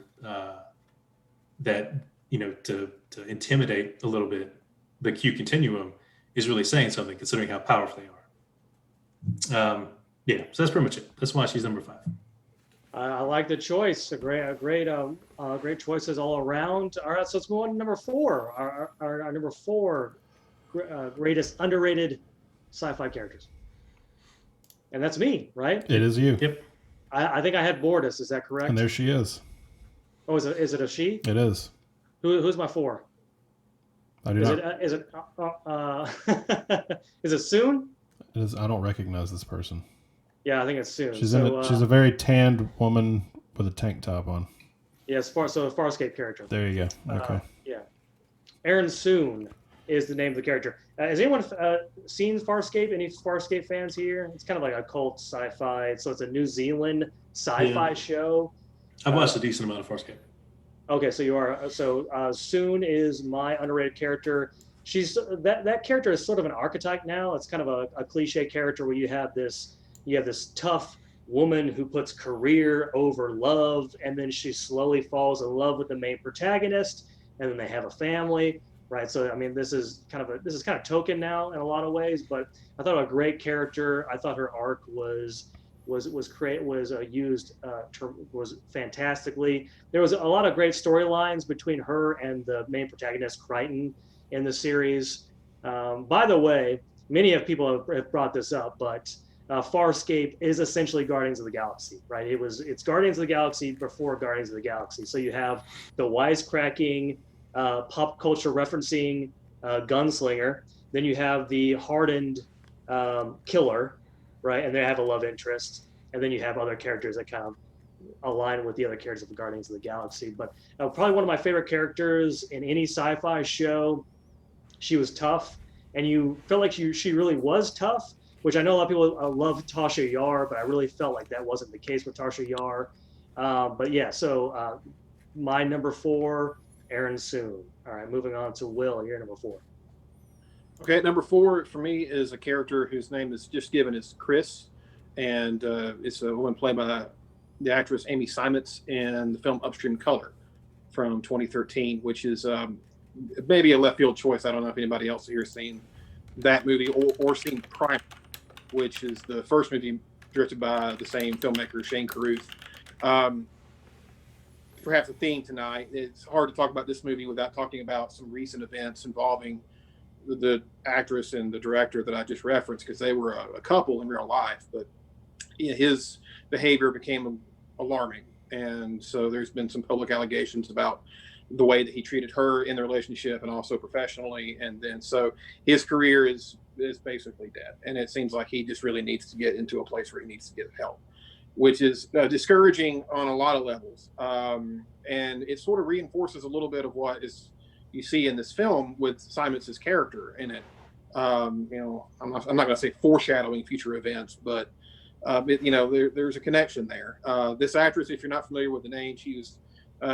to intimidate a little bit the Q continuum is really saying something, considering how powerful they are. So that's pretty much it. That's why she's number 5. I like the choice. Great choices all around. All right, so let's move on to number 4. Our number 4 greatest underrated sci-fi characters, and that's me, right? It is you. Yep. I think I had Bortus. Is that correct? And there she is. Oh, is it a she? It is. Who's my 4? I do not. Is it Soon? It is. I don't recognize this person. Yeah, I think it's Soon. She's a very tanned woman with a tank top on. Yeah, Farscape character. There you go. Okay. Yeah, Aaron Soon is the name of the character. Has anyone seen Farscape? Any Farscape fans here? It's kind of like a cult sci-fi. So it's a New Zealand sci-fi show. I've watched a decent amount of Farscape. Okay, so you are. So Soon is my underrated character. She's that character is sort of an archetype now. It's kind of a cliche character where you have this tough woman who puts career over love, and then she slowly falls in love with the main protagonist, and then they have a family, right? So I mean, this is kind of token now in a lot of ways, but I thought a great character. I thought her arc was used fantastically. There was a lot of great storylines between her and the main protagonist Crichton in the series. By the way, many of people have brought this up, but Farscape is essentially Guardians of the Galaxy, right? It's Guardians of the Galaxy before Guardians of the Galaxy. So you have the wisecracking, pop culture referencing gunslinger. Then you have the hardened killer, right? And they have a love interest. And then you have other characters that kind of align with the other characters of the Guardians of the Galaxy. But probably one of my favorite characters in any sci-fi show. She was tough, and you felt like she really was tough, which I know a lot of people love Tasha Yar, but I really felt like that wasn't the case with Tasha Yar. But yeah, so my number 4, Aaron Soon. All right, moving on to Will. You're number 4. Okay, number 4 for me is a character whose name is just given as Chris, and it's a woman played by the actress Amy Simons in the film Upstream Color from 2013, which is maybe a left field choice. I don't know if anybody else here has seen that movie or seen Prime, which is the first movie directed by the same filmmaker, Shane Carruth. Perhaps a theme tonight, it's hard to talk about this movie without talking about some recent events involving the actress and the director that I just referenced, because they were a couple in real life, but his behavior became alarming. And so there's been some public allegations about the way that he treated her in the relationship and also professionally. And then so his career is basically dead. And it seems like he just really needs to get into a place where he needs to get help, which is discouraging on a lot of levels. And it sort of reinforces a little bit of what you see in this film with Simons' character in it. I'm not going to say foreshadowing future events, but there's a connection there. This actress, if you're not familiar with the name, she was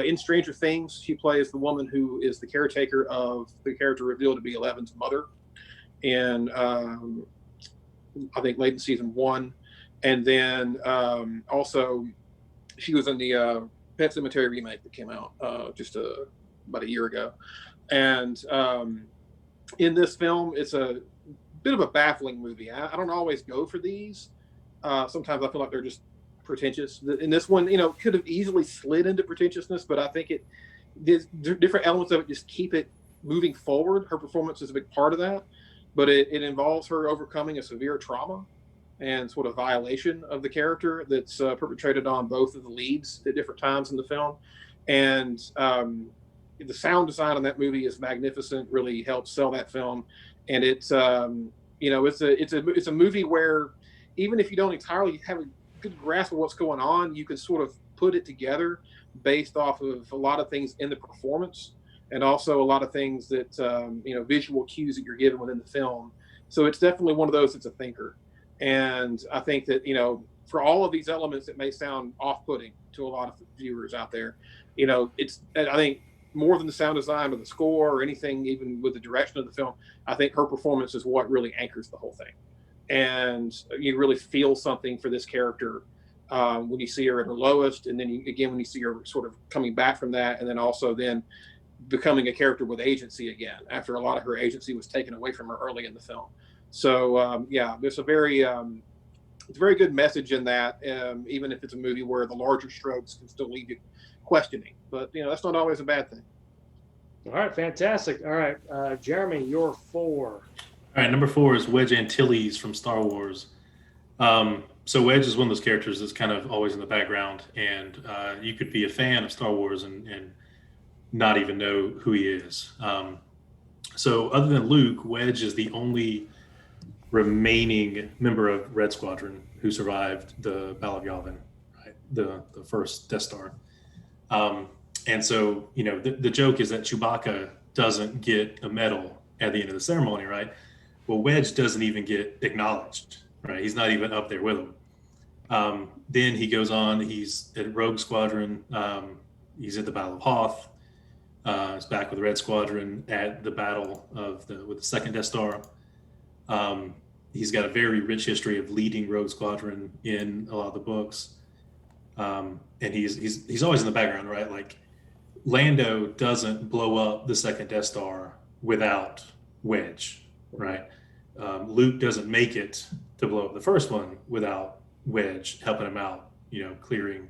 in Stranger Things. She plays the woman who is the caretaker of the character revealed to be Eleven's mother, and I think late in season 1, and then also she was in the Pet Sematary remake that came out just about a year ago, and in this film, it's a bit of a baffling movie. I don't always go for these. Sometimes I feel like they're just pretentious. In this one, could have easily slid into pretentiousness, but I think different elements of it just keep it moving forward. Her performance is a big part of that, but it involves her overcoming a severe trauma and sort of violation of the character that's perpetrated on both of the leads at different times in the film. And the sound design on that movie is magnificent, really helps sell that film. And it's it's a movie where even if you don't entirely have a good grasp of what's going on, you can sort of put it together based off of a lot of things in the performance, and also a lot of things that visual cues that you're given within the film. So it's definitely one of those that's a thinker. And I think that for all of these elements that may sound off-putting to a lot of viewers out there, I think more than the sound design or the score or anything, even with the direction of the film, I think her performance is what really anchors the whole thing. And you really feel something for this character when you see her at her lowest, and then when you see her sort of coming back from that, and then also then becoming a character with agency again after a lot of her agency was taken away from her early in the film. So there's a very good message in that, even if it's a movie where the larger strokes can still leave you questioning. But that's not always a bad thing. All right, fantastic. All right, Jeremy, you're 4. All right, number 4 is Wedge Antilles from Star Wars. So Wedge is one of those characters that's kind of always in the background, and you could be a fan of Star Wars and not even know who he is. So other than Luke, Wedge is the only remaining member of Red Squadron who survived the Battle of Yavin, right? The first Death Star. And so, the joke is that Chewbacca doesn't get a medal at the end of the ceremony, right? Well, Wedge doesn't even get acknowledged, right? He's not even up there with him. Then he goes on, he's at Rogue Squadron. He's at the Battle of Hoth. He's back with the Red Squadron at the battle with the second Death Star. He's got a very rich history of leading Rogue Squadron in a lot of the books. And he's always in the background, right? Like Lando doesn't blow up the second Death Star without Wedge, right? Luke doesn't make it to blow up the first one without Wedge helping him out, clearing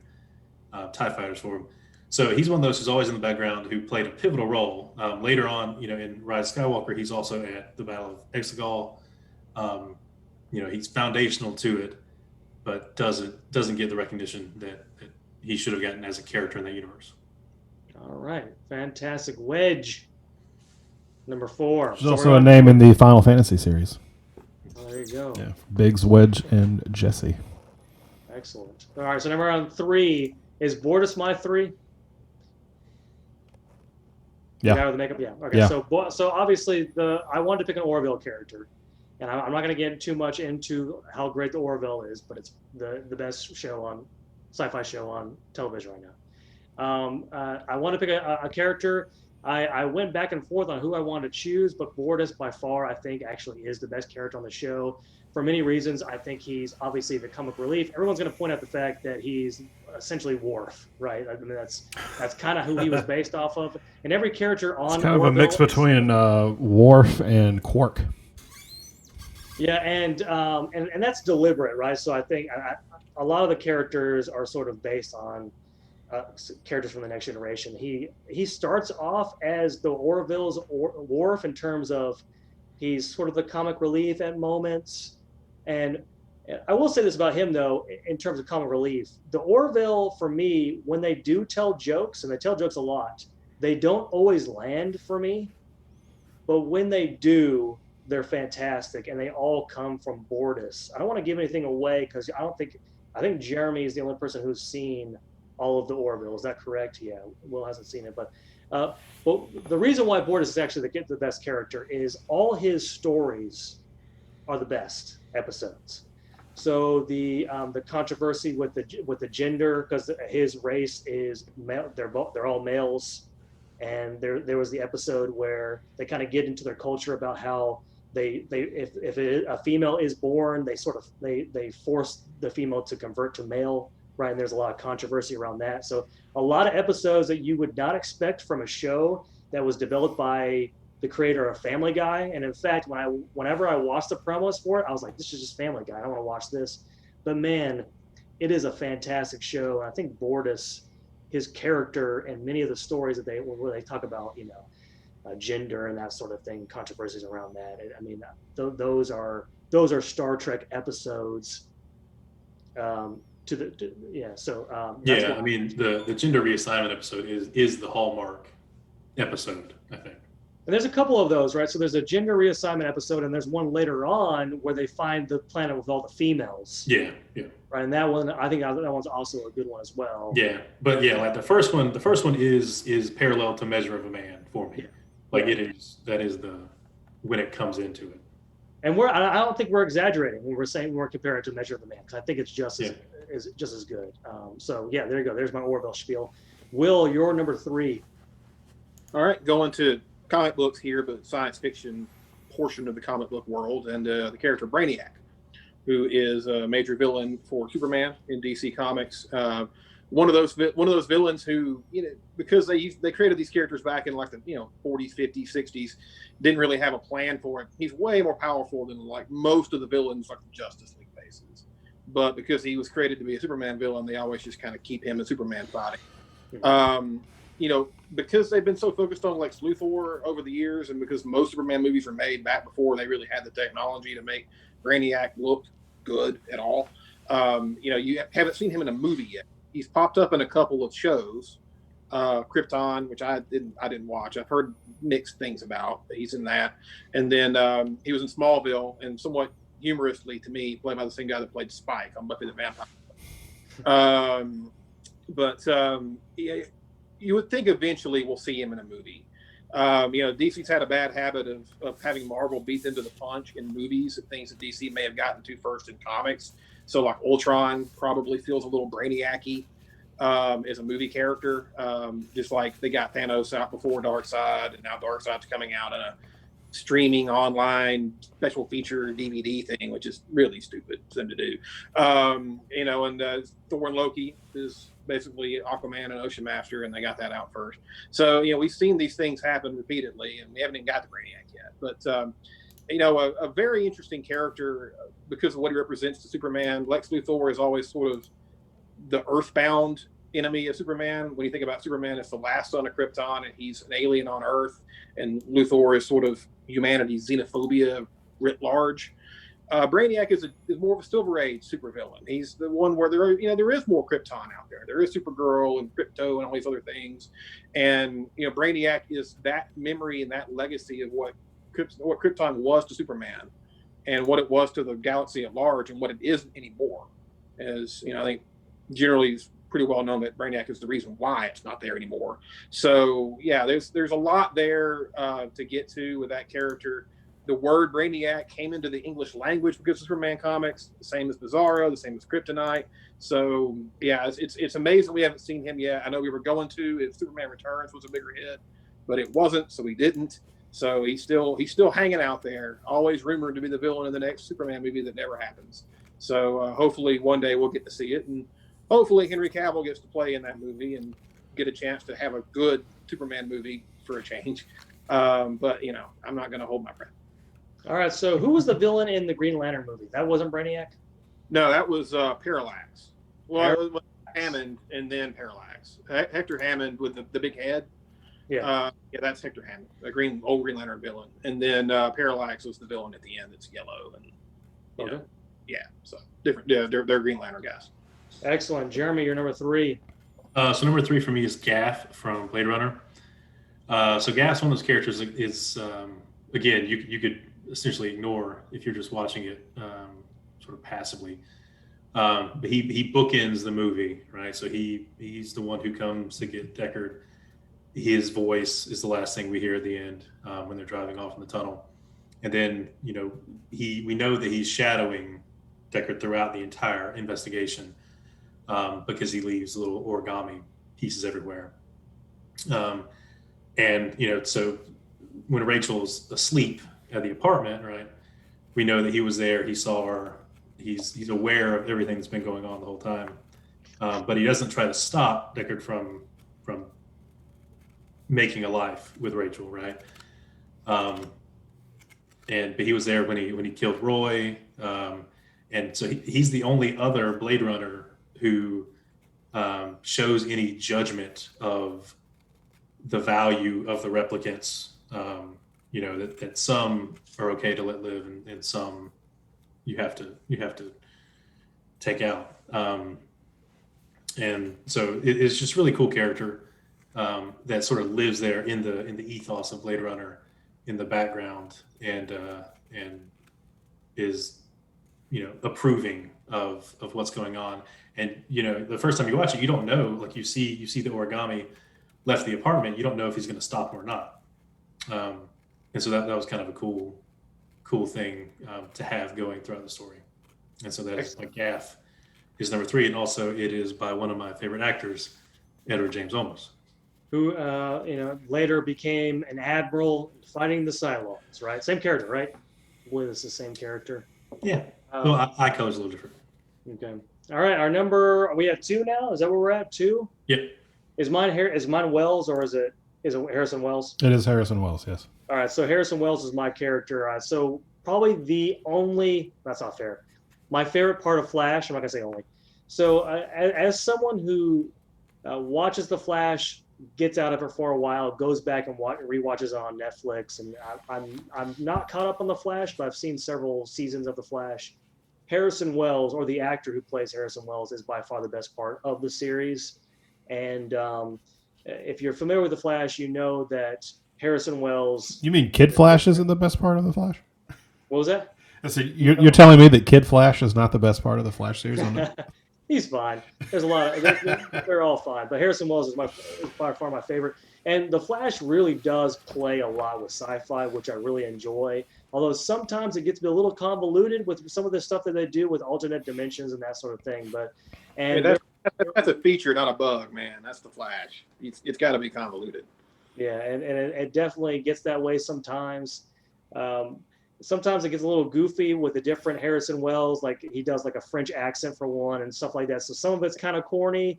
TIE fighters for him. So he's one of those who's always in the background, who played a pivotal role. Later on, in Rise of Skywalker, he's also at the Battle of Exegol. He's foundational to it, but doesn't get the recognition that he should have gotten as a character in that universe. All right, fantastic. Wedge, number 4. There's also a name in the Final Fantasy series. Oh, there you go. Yeah, Biggs, Wedge, and Jesse. Excellent. All right, so number 3 is Bortus my 3. Yeah. The guy with the makeup. Yeah. Okay. Yeah. So obviously I wanted to pick an Orville character, and I'm not going to get too much into how great the Orville is, but it's the best sci-fi show on television right now. I want to pick a character. I went back and forth on who I wanted to choose, but Bortus by far I think actually is the best character on the show for many reasons. I think he's obviously the comic relief. Everyone's going to point out the fact that he's essentially Worf, right? I mean, that's kind of who he was based off of. And every character on it's kind of a Orville mix between Worf and Quark. Yeah, and that's deliberate, right? So I think a lot of the characters are sort of based on characters from the Next Generation. He starts off as the Orville's Worf in terms of he's sort of the comic relief at moments. And I will say this about him, though, in terms of comic relief. The Orville, for me, when they do tell jokes, and they tell jokes a lot, they don't always land for me. But when they do, they're fantastic, and they all come from Bortus. I don't want to give anything away because I think Jeremy is the only person who's seen all of the Orville. Is that correct? Yeah, Will hasn't seen it, but the reason why Bortus is actually the best character is all his stories are the best episodes. So the controversy with the gender, because his race is male, they're all males, and there was the episode where they kind of get into their culture about how if a female is born, they force the female to convert to male, right? And there's a lot of controversy around that. So a lot of episodes that you would not expect from a show that was developed by the creator of Family Guy. And in fact, whenever I watched the promos for it, I was like, this is just Family Guy. I don't want to watch this. But man, it is a fantastic show. And I think Bortus, his character, and many of the stories where they talk about, gender and that sort of thing, controversies around that. I mean, those are Star Trek episodes. I mean, the gender reassignment episode is the hallmark episode, I think. And there's a couple of those, right? So there's a gender reassignment episode, and there's one later on where they find the planet with all the females. Yeah. Right, and that one, I think that one's also a good one as well. Yeah, but yeah, like the first one is parallel to Measure of a Man for me. Yeah. That is when it comes into it. And I don't think we're exaggerating when we're saying we're comparing it to Measure of a Man, because I think it's just as good. So yeah, there you go. There's my Orville spiel. Will, you're number 3. All right, going to comic books here, but science fiction portion of the comic book world, and the character Brainiac, who is a major villain for Superman in DC Comics. One of those villains who, because they created these characters back in like the 40s, 50s, 60s, didn't really have a plan for it. He's way more powerful than like most of the villains like the Justice League faces. But because he was created to be a Superman villain, they always just kind of keep him and Superman fighting. Because they've been so focused on Lex Luthor over the years, and because most Superman movies were made back before they really had the technology to make Brainiac look good at all, you haven't seen him in a movie yet. He's popped up in a couple of shows, Krypton, which I didn't watch. I've heard mixed things about, but he's in that. And then he was in Smallville, and somewhat humorously to me, played by the same guy that played Spike on Buffy the Vampire. You would think eventually we'll see him in a movie. DC's had a bad habit of having Marvel beat them to the punch in movies and things that DC may have gotten to first in comics. So like Ultron probably feels a little Brainiac-y as a movie character, just like they got Thanos out before Darkseid, and now Darkseid's coming out in a streaming online special feature DVD thing, which is really stupid for them to do. Thor and Loki is basically Aquaman and Ocean Master, and they got that out first. So, we've seen these things happen repeatedly, and we haven't even got to Brainiac yet. But, a very interesting character because of what he represents to Superman. Lex Luthor is always sort of the earthbound enemy of Superman. When you think about Superman, it's the last son of Krypton, and he's an alien on Earth, and Luthor is sort of humanity's xenophobia writ large. Brainiac is more of a Silver Age supervillain. He's the one where there is more Krypton out there. There is Supergirl and Krypto and all these other things, and Brainiac is that memory and that legacy of what Krypton was to Superman, and what it was to the galaxy at large, and what it isn't anymore. As I think generally it's pretty well known that Brainiac is the reason why it's not there anymore. So yeah, there's a lot there to get to with that character. The word Brainiac came into the English language because of Superman comics, the same as Bizarro, the same as Kryptonite. So yeah, it's amazing we haven't seen him yet. I know we were going to if Superman Returns was a bigger hit, but it wasn't, so we didn't. So he's still hanging out there, always rumored to be the villain in the next Superman movie that never happens. So hopefully one day we'll get to see it, and hopefully Henry Cavill gets to play in that movie and get a chance to have a good Superman movie for a change. But I'm not going to hold my breath. All right, so who was the villain in the Green Lantern movie? That wasn't Brainiac? No, that was Parallax. Well, it was Hammond and then Parallax. Hector Hammond with the big head. Yeah. That's Hector Hammond, old Green Lantern villain. And then Parallax was the villain at the end that's yellow. And so different. Yeah, they're Green Lantern guys. Excellent. Jeremy, you're number 3. So number 3 for me is Gaff from Blade Runner. So Gaff's one of those characters is again, you could essentially ignore if you're just watching it sort of passively. But he bookends the movie, right? So he's the one who comes to get Deckard. His voice is the last thing we hear at the end when they're driving off in the tunnel. And then, we know that he's shadowing Deckard throughout the entire investigation, because he leaves little origami pieces everywhere. And so when Rachel's asleep at the apartment, right, we know that he was there. He saw her. He's aware of everything that's been going on the whole time, but he doesn't try to stop Deckard from making a life with Rachel, right? But he was there when he killed Roy, and so he's the only other Blade Runner who shows any judgment of the value of the replicants. That some are okay to let live, and some you have to take out. And so it's just really cool character that sort of lives there in the ethos of Blade Runner in the background, and is approving of what's going on. And the first time you watch it, you don't know, like you see the origami left the apartment, you don't know if he's going to stop him or not. And so that was kind of a cool thing to have going throughout the story. And so that's like Gaff is number 3, and also it is by one of my favorite actors, Edward James Olmos, who later became an admiral fighting the Cylons, right? Same character, right? Well, it's the same character. Yeah. Well, eye color's a little different. Okay. All right. Our number, are we at 2 now? Is that where we're at? 2? Yep. Is mine Wells, or is it Harrison Wells? It is Harrison Wells, yes. All right. So Harrison Wells is my character. So probably that's not fair. My favorite part of Flash, I'm not going to say only. So as someone who watches The Flash, gets out of it for a while, goes back and rewatches it on Netflix, and I'm not caught up on The Flash, but I've seen several seasons of The Flash. Harrison Wells, or the actor who plays Harrison Wells, is by far the best part of the series. And if you're familiar with The Flash, you know that Harrison Wells... You mean Kid Flash isn't the best part of The Flash? What was that? So you're telling me that Kid Flash is not the best part of the Flash series? He's fine. There's a lot of they're all fine, but Harrison Wells is by far my favorite. And The Flash really does play a lot with sci-fi, which I really enjoy. Although sometimes it gets to be a little convoluted with some of the stuff that they do with alternate dimensions and that sort of thing. That's a feature, not a bug, man. That's The Flash. It's got to be convoluted. Yeah, and it definitely gets that way sometimes. Sometimes it gets a little goofy with the different Harrison Wells, like he does like a French accent for one and stuff like that. So some of it's kind of corny,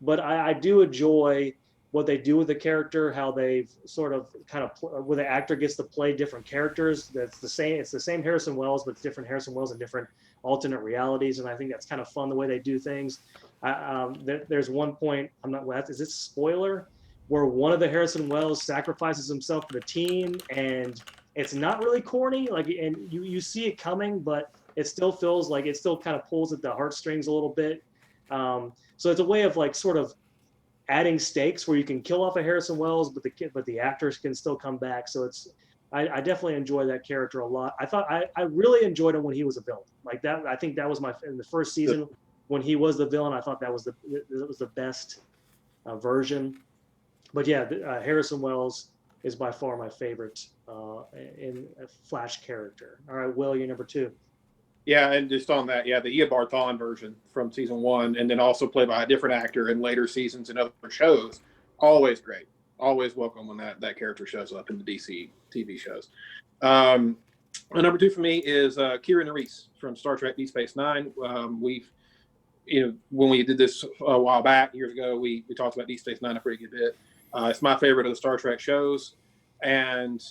but I do enjoy what they do with the character, how they've sort of where the actor gets to play different characters. It's the same Harrison Wells, but it's different Harrison Wells in different alternate realities. And I think that's kind of fun the way they do things. There's one point, is this a spoiler, where one of the Harrison Wells sacrifices himself for the team, and it's not really corny, and you see it coming, but it still feels like it still kind of pulls at the heartstrings a little bit. So it's a way of sort of adding stakes where you can kill off a Harrison Wells, but the actors can still come back. So I definitely enjoy that character a lot. I really enjoyed him when he was a villain like that. I think that was in the first season when he was the villain. I thought that was the best version. But yeah, Harrison Wells is by far my favorite in a Flash character. All right, Will, you're number 2. Yeah, and just on that, the Eobard Thawne version from season 1, and then also played by a different actor in later seasons and other shows. Always great. Always welcome when that character shows up in the DC TV shows. Number 2 for me is Kira Nerys from Star Trek Deep Space Nine. When we did this a while back, years ago, we talked about Deep Space Nine a pretty good bit. It's my favorite of the Star Trek shows. And,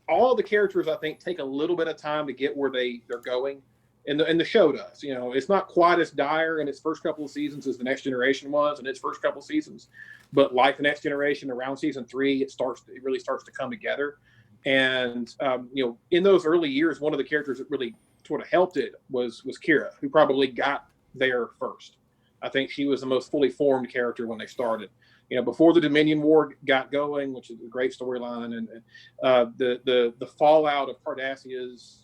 all the characters, I think, take a little bit of time to get where they're going. And the show does. It's not quite as dire in its first couple of seasons as The Next Generation was in its first couple of seasons. But like The Next Generation, around season 3, it really starts to come together. And, in those early years, one of the characters that really sort of helped it was Kira, who probably got there first. I think she was the most fully formed character when they started. Before the Dominion War got going, which is a great storyline, and the fallout of Cardassia's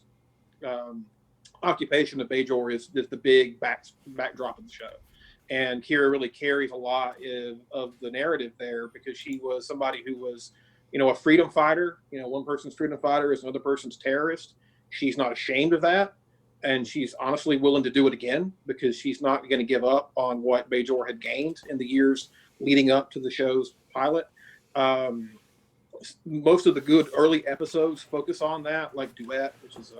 occupation of Bajor is the big backdrop of the show. And Kira really carries a lot of the narrative there, because she was somebody who was, a freedom fighter. One person's freedom fighter is another person's terrorist. She's not ashamed of that. and she's honestly willing to do it again because she's not going to give up on what Bajor had gained in the years leading up to the show's pilot. Most of the good early episodes focus on that, like Duet, which is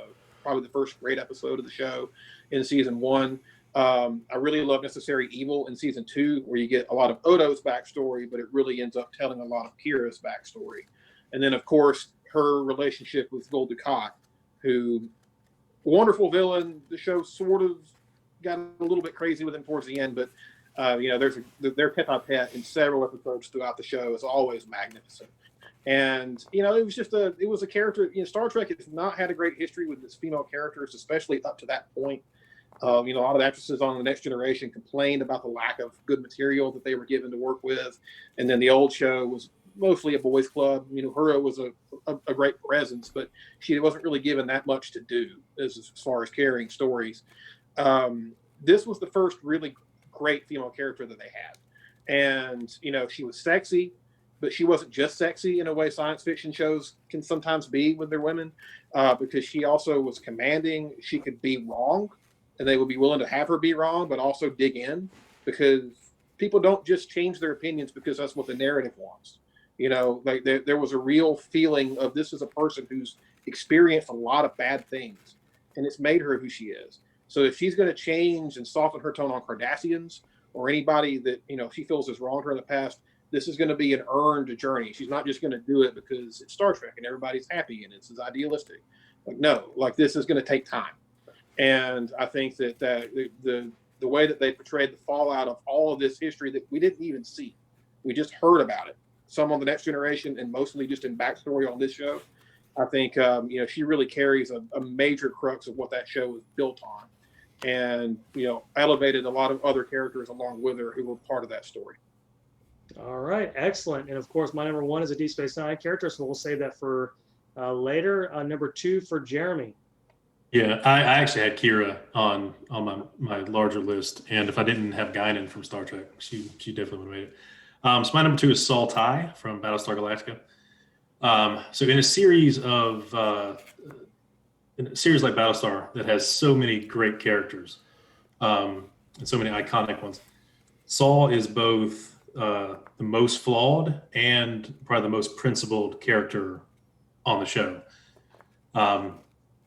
probably the first great episode of the show in season 1. I really love Necessary Evil in season 2, where you get a lot of Odo's backstory, but it really ends up telling a lot of Kira's backstory. And then, of course, her relationship with Gul Dukat, who, wonderful villain. The show sort of got a little bit crazy with him towards the end, but their pet in several episodes throughout the show is always magnificent. And it was a character. Star Trek has not had a great history with its female characters, especially up to that point. A lot of actresses on the Next Generation complained about the lack of good material that they were given to work with, and then the old show was mostly a boys' club. Hura was a great presence, but she wasn't really given that much to do as far as carrying stories. This was the first really great female character that they had, and she was sexy, but she wasn't just sexy in a way science fiction shows can sometimes be with their women, because she also was commanding. She could be wrong, and they would be willing to have her be wrong, but also dig in, because people don't just change their opinions because that's what the narrative wants. Like there was a real feeling of, this is a person who's experienced a lot of bad things, and it's made her who she is. So if she's going to change and soften her tone on Cardassians or anybody that she feels has wronged her in the past, this is going to be an earned journey. She's not just going to do it because it's Star Trek and everybody's happy and it's idealistic. This is going to take time. And I think that the way that they portrayed the fallout of all of this history that we didn't even see, we just heard about it, some on the Next Generation and mostly just in backstory on this show. I think she really carries a major crux of what that show was built on, and elevated a lot of other characters along with her who were part of that story. All right, excellent. And of course, my number 1 is a Deep Space Nine character, so we'll save that for later. Number 2 for Jeremy. Yeah, I actually had Kira on my larger list, and if I didn't have Guinan from Star Trek, she definitely would have made it. So my number 2 is Saul Tigh from Battlestar Galactica. So in a series like Battlestar that has so many great characters, and so many iconic ones, Saul is both the most flawed and probably the most principled character on the show.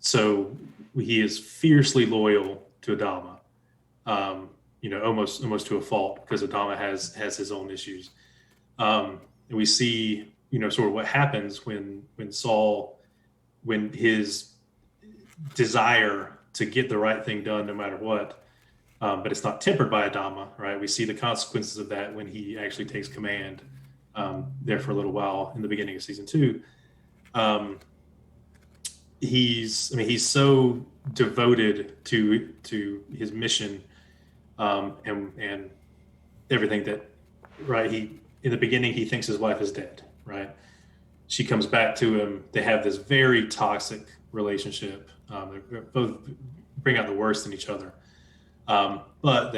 So he is fiercely loyal to Adama, almost to a fault, because Adama has his own issues. And we see, sort of what happens when his desire to get the right thing done no matter what, but it's not tempered by Adama, right? We see the consequences of that when he actually takes command there for a little while in the beginning of season 2. He's so devoted to his mission, and everything that, right? In the beginning, he thinks his wife is dead, right? She comes back to him. They have this very toxic relationship. They both bring out the worst in each other. But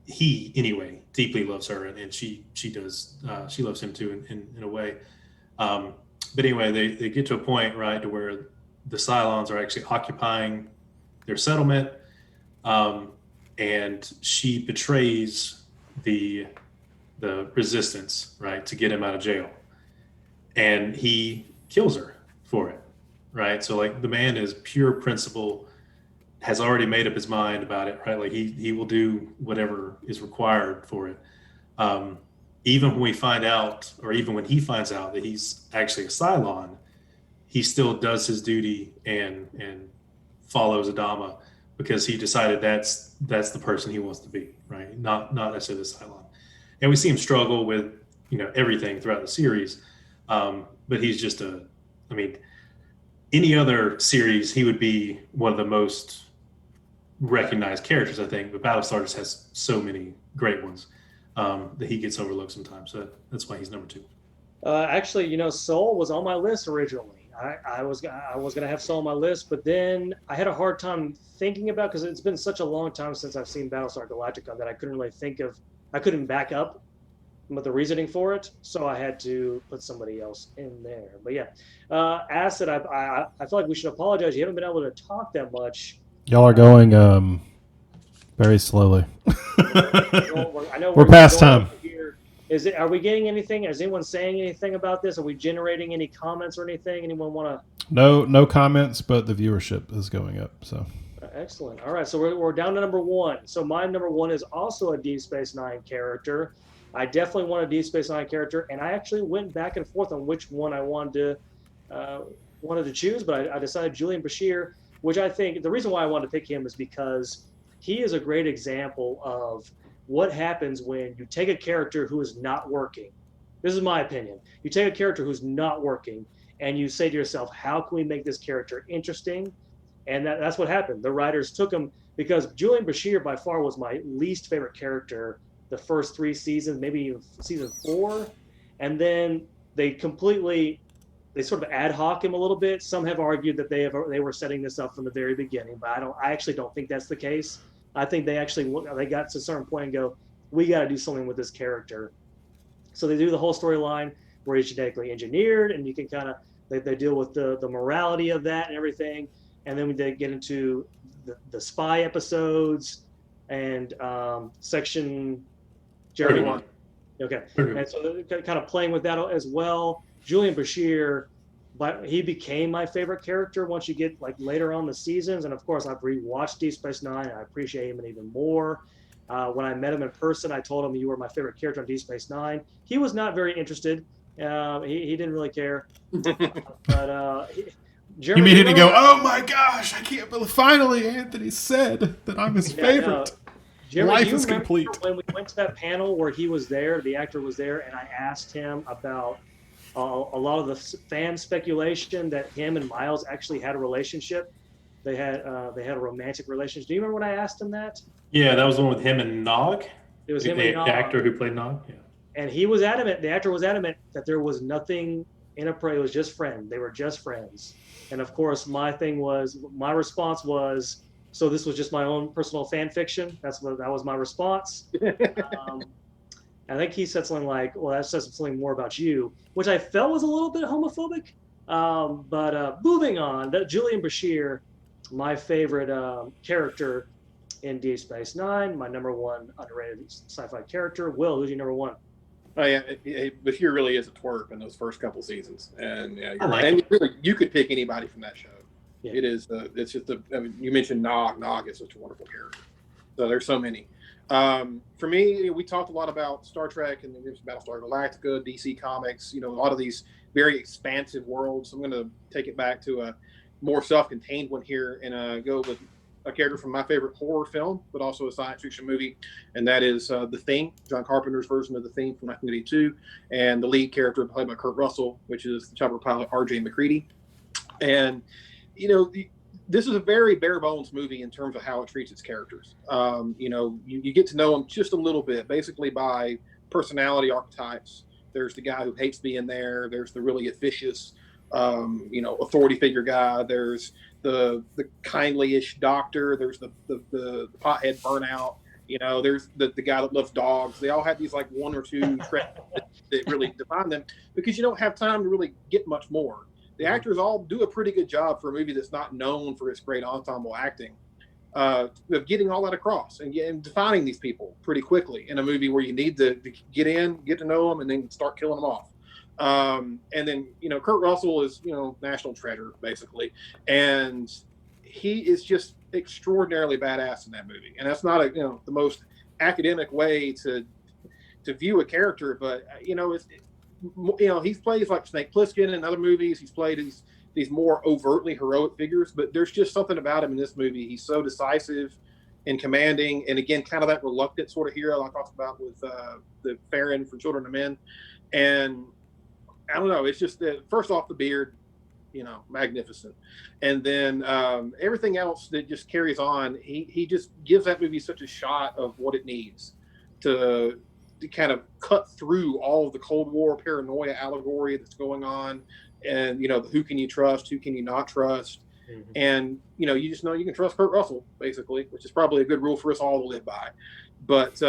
he anyway deeply loves her, and she does. She loves him too in a way. But anyway, they get to a point, right, to where the Cylons are actually occupying their settlement, and she betrays the resistance, right, to get him out of jail, and he kills her for it, right? So like, the man is pure principle, has already made up his mind about it, right? Like he will do whatever is required for it. Even when we find out, or even when he finds out that he's actually a Cylon, he still does his duty and follows Adama, because he decided that's the person he wants to be, right? Not necessarily the Cylon. And we see him struggle with everything throughout the series, but he's just any other series he would be one of the most recognized characters, I think, but Battlestar just has so many great ones that he gets overlooked sometimes. So that's why he's number 2. Actually, Soul was on my list originally. I was going to have Soul on my list, but then I had a hard time thinking about, because it's been such a long time since I've seen Battlestar Galactica that I couldn't back up with the reasoning for it, so I had to put somebody else in there. But yeah, Acid, I feel like we should apologize. You haven't been able to talk that much Y'all are going very slowly. I know We're past going time. here. Are we getting anything? Is anyone saying anything about this? Are we generating any comments or anything? Anyone want to? No comments, but the viewership is going up. So Excellent. All right, so we're down to number one. So my number one is also a Deep Space Nine character. I definitely want a Deep Space Nine character, and I actually went back and forth on which one I wanted to choose, but I decided Julian Bashir, which I think the reason why I wanted to pick him is because he is a great example of what happens when you take a character who is not working. This is my opinion. You take a character who's not working, and you say to yourself, how can we make this character interesting? And that's what happened. The writers took him because Julian Bashir by far was my least favorite character the first 3 seasons, maybe even season 4. And then they sort of ad hoc him a little bit. Some have argued that they were setting this up from the very beginning, but I actually don't think that's the case. I think they got to a certain point and go, we got to do something with this character. So they do the whole storyline where he's genetically engineered, and you can kind of they deal with the morality of that and everything. And then they get into the spy episodes and section Jeremy 31. Okay. And so they're kind of playing with that as well. Julian Bashir, but he became my favorite character once you get like later on the seasons. And of course, I've rewatched Deep Space Nine, and I appreciate him even more. When I met him in person, I told him you were my favorite character on Deep Space Nine. He was not very interested. He didn't really care. But you Jeremy, immediately go, "Oh my gosh! I can't believe finally Anthony said that I'm his favorite." Jeremy, Life do you is remember complete. when we went to that panel where he was there, the actor was there, and I asked him about a lot of the fan speculation that him and Miles actually had a relationship. They had a romantic relationship. Do you remember when I asked him that? Yeah, that was the one with him and Nog. It was the, him and Nog. The actor who played Nog. Yeah. And he was adamant. The actor was adamant that there was nothing inappropriate. It was just friends. They were just friends. And of course, my response was, so this was just my own personal fan fiction. That was my response. I think he said something like, well, that says something more about you, which I felt was a little bit homophobic. But moving on, Julian Bashir, my favorite character in Deep Space Nine, my number one underrated sci-fi character. Will, who's your number one? Oh yeah, Bashir really is a twerp in those first couple seasons, and yeah, really, you could pick anybody from that show. Yeah. It is. It's just you mentioned Nog. Nog is such a wonderful character. So there's so many. For me, we talked a lot about Star Trek and Battlestar Galactica, DC Comics. A lot of these very expansive worlds. I'm going to take it back to a more self-contained one here and go with a character from my favorite horror film, but also a science fiction movie, and that is The Thing, John Carpenter's version of The Thing from 1982, and the lead character played by Kurt Russell, which is the chopper pilot R.J. McCready. And this is a very bare bones movie in terms of how it treats its characters. You get to know them just a little bit, basically by personality archetypes. There's the guy who hates being there. There's the really officious, authority figure guy. There's the kindly-ish doctor. There's the pothead burnout. There's the guy that loves dogs. They all have these like one or two traits that really define them because you don't have time to really get much more. The actors all do a pretty good job for a movie that's not known for its great ensemble acting, of getting all that across and defining these people pretty quickly in a movie where you need to get to know them, and then start killing them off. And then, Kurt Russell is, national treasure, basically. And he is just extraordinarily badass in that movie. And that's not the most academic way to view a character, but, he plays like Snake Plissken in other movies. He's played these more overtly heroic figures, but there's just something about him in this movie. He's so decisive and commanding. And again, kind of that reluctant sort of hero I talked about with the Farron from Children of Men. And I don't know. It's just that first off, the beard, magnificent, and then everything else that just carries on. He just gives that movie such a shot of what it needs to kind of cut through all of the Cold War paranoia allegory that's going on, and who can you trust, who can you not trust, and you just know you can trust Kurt Russell, basically, which is probably a good rule for us all to live by. But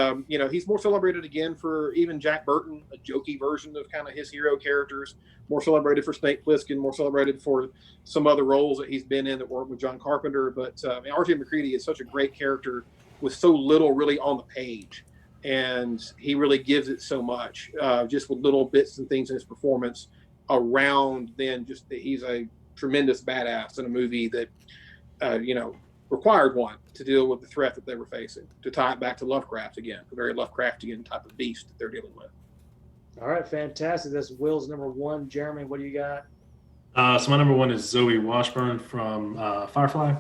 he's more celebrated again for even Jack Burton, a jokey version of kind of his hero characters. More celebrated for Snake Plissken. More celebrated for some other roles that he's been in that work with John Carpenter. But R.J. McCready is such a great character with so little really on the page, and he really gives it so much, just with little bits and things in his performance around. Then just that he's a tremendous badass in a movie that required one to deal with the threat that they were facing, to tie it back to Lovecraft again, a very Lovecraftian type of beast that they're dealing with. All right, fantastic. That's Will's number one. Jeremy, what do you got? So my number one is Zoe Washburn from Firefly.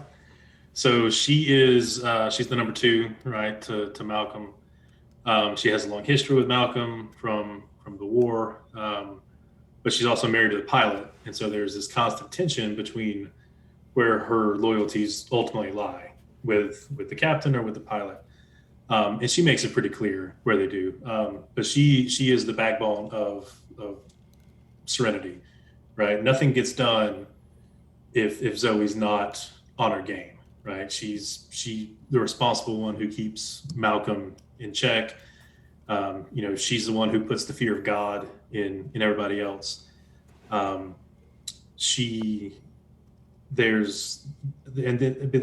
So she's the number two, right, to Malcolm. She has a long history with Malcolm from the war, but she's also married to the pilot, and so there's this constant tension between where her loyalties ultimately lie, with the captain or with the pilot. And she makes it pretty clear where they do. But she is the backbone of Serenity, right? Nothing gets done if Zoe's not on her game, right? She's the responsible one who keeps Malcolm in check. She's the one who puts the fear of God in everybody else. But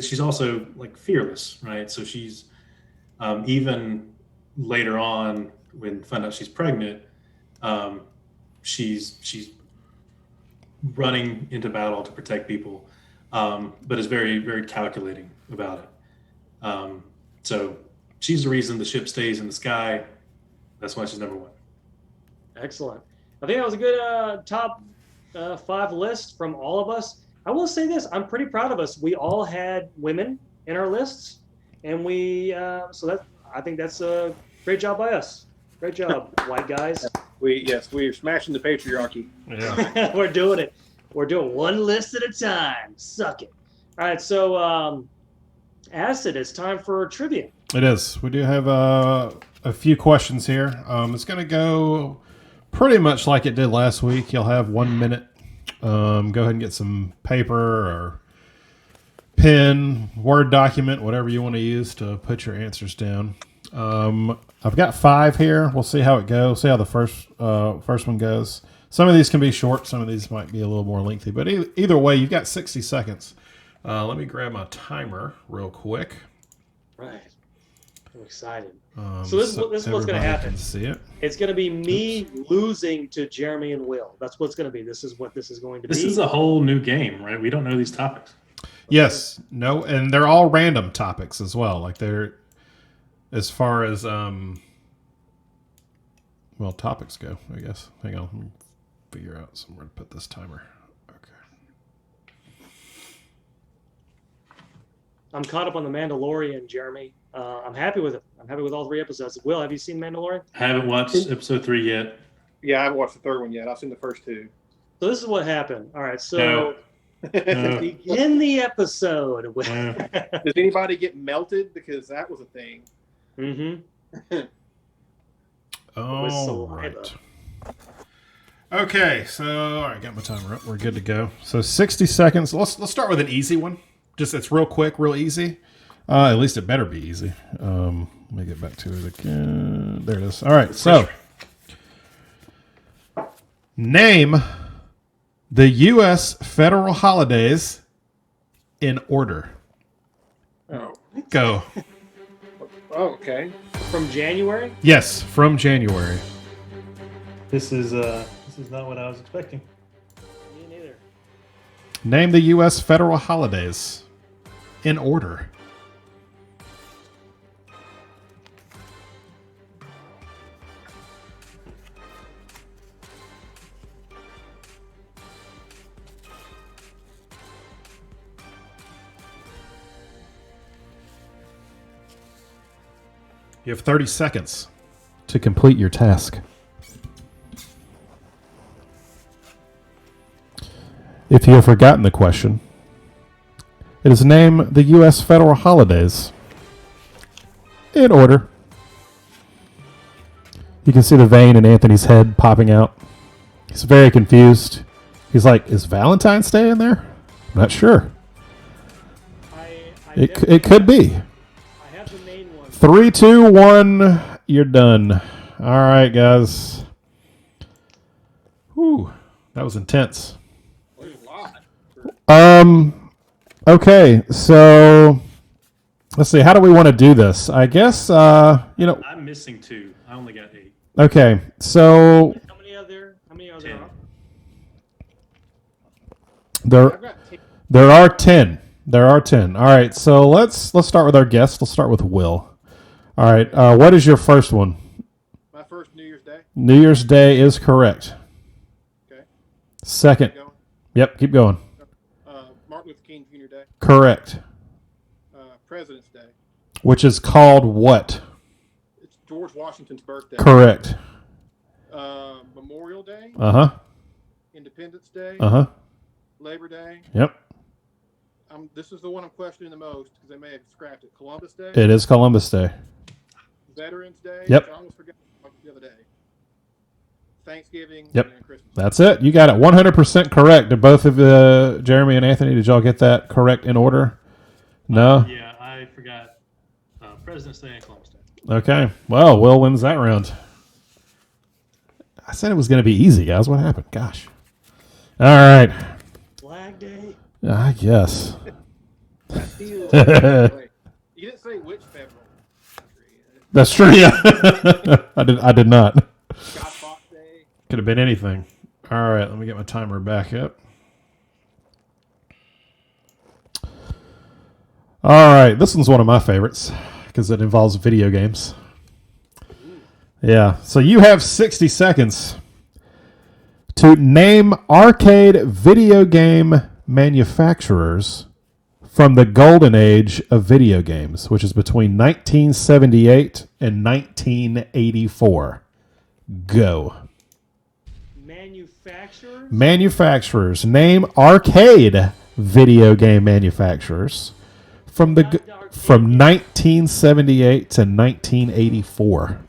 she's also like fearless, right? So she's even later on when find out she's pregnant, she's running into battle to protect people, but is very, very calculating about it. So she's the reason the ship stays in the sky. That's why she's number one. Excellent. I think that was a good top 5 list from all of us. I will say this: I'm pretty proud of us. We all had women in our lists, and I think that's a great job by us. Great job, white guys. We're smashing the patriarchy. Yeah. We're doing it. We're doing one list at a time. Suck it. All right, so Acid, it's time for trivia. It is. We do have a few questions here. It's going to go pretty much like it did last week. You'll have 1 minute. Go ahead and get some paper or pen, Word document, whatever you want to use to put your answers down. I've got 5 here. We'll see how it goes. See how the first one goes. Some of these can be short. Some of these might be a little more lengthy. But either way, you've got 60 seconds. Let me grab my timer real quick. Right. I'm excited. So this is what's going to happen. Can see it. It's going to be me losing to Jeremy and Will. That's what's going to be. This is what this is going to be. This is a whole new game, right? We don't know these topics. Yes. No, and they're all random topics as well. Like they're, as far as topics go, I guess. Hang on. Let me figure out somewhere to put this timer. Okay. I'm caught up on The Mandalorian, Jeremy. I'm happy with it. I'm happy with all 3 episodes. Will, have you seen Mandalorian? I haven't watched episode 3 yet. Yeah, I haven't watched the 3rd one yet. I've seen the first 2. So this is what happened. All right, so begin the episode. Does anybody get melted? Because that was a thing. Mm-hmm. All right. Okay, so all right, got my timer up. We're good to go. So 60 seconds. Let's start with an easy one. Just it's real quick, real easy. At least it better be easy. Let me get back to it again. There it is. All right, so name the U.S. federal holidays in order. Oh. Go. Oh, okay. From January? Yes, from January. This is not what I was expecting. Me neither. Name the U.S. federal holidays in order. You have 30 seconds to complete your task. If you have forgotten the question, it is name the U.S. federal holidays in order. You can see the vein in Anthony's head popping out. He's very confused. He's like, is Valentine's Day in there? I'm not sure. It could be. I have the main ones. 3, 2, 1. You're done. All right, guys. Whew, that was intense. Okay, so let's see. How do we want to do this? I guess I'm missing 2. I only got 8. Okay, so How many are there? there are 10. There are 10. All right, so let's start with our guest. Let's start with Will. All right, what is your first one? My first New Year's Day. New Year's Day is correct. Okay. Second. Keep going. Yep, keep going. Martin Luther King Jr. Day. Correct. President's Day. Which is called what? It's George Washington's birthday. Correct. Memorial Day. Uh-huh. Independence Day. Uh-huh. Labor Day. Yep. This is the one I'm questioning the most because they may have scrapped it. Columbus Day. It is Columbus Day. Veterans Day. Yep. Which I almost forgot the other day. Thanksgiving. Yep. And Christmas. That's it. You got it 100% correct. Did both of Jeremy and Anthony, did y'all get that correct in order? No? Yeah, I forgot President's Day and Columbus Day. Okay. Well, Will wins that round. I said it was going to be easy, guys. What happened? Gosh. All right. Flag Day. I guess. You didn't say which federal country. That's true. Yeah. I did not. Scott Fox Day. Could have been anything. All right. Let me get my timer back up. All right. This one's one of my favorites because it involves video games. Yeah. So you have 60 seconds to name arcade video game manufacturers from the golden age of video games, which is between 1978 and 1984. Go. Manufacturers. Name arcade video game manufacturers from 1978 to 1984.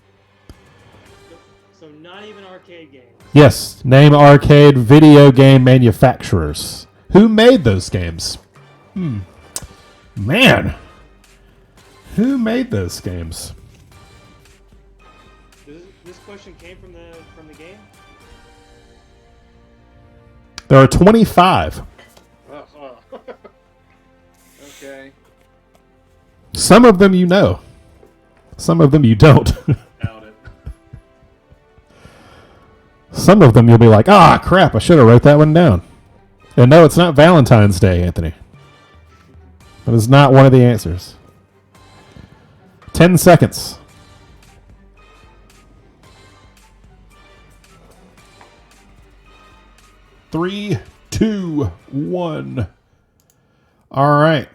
So not even arcade games. Yes, name arcade video game manufacturers. Who made those games? Man. Who made those games? This question came from the game? There are 25. Okay. Some of them you know. Some of them you don't. Doubt it. Some of them you'll be like, ah, crap, I should have wrote that one down. And no, it's not Valentine's Day, Anthony. That is not one of the answers. 10 seconds. 3, 2, 1. All right.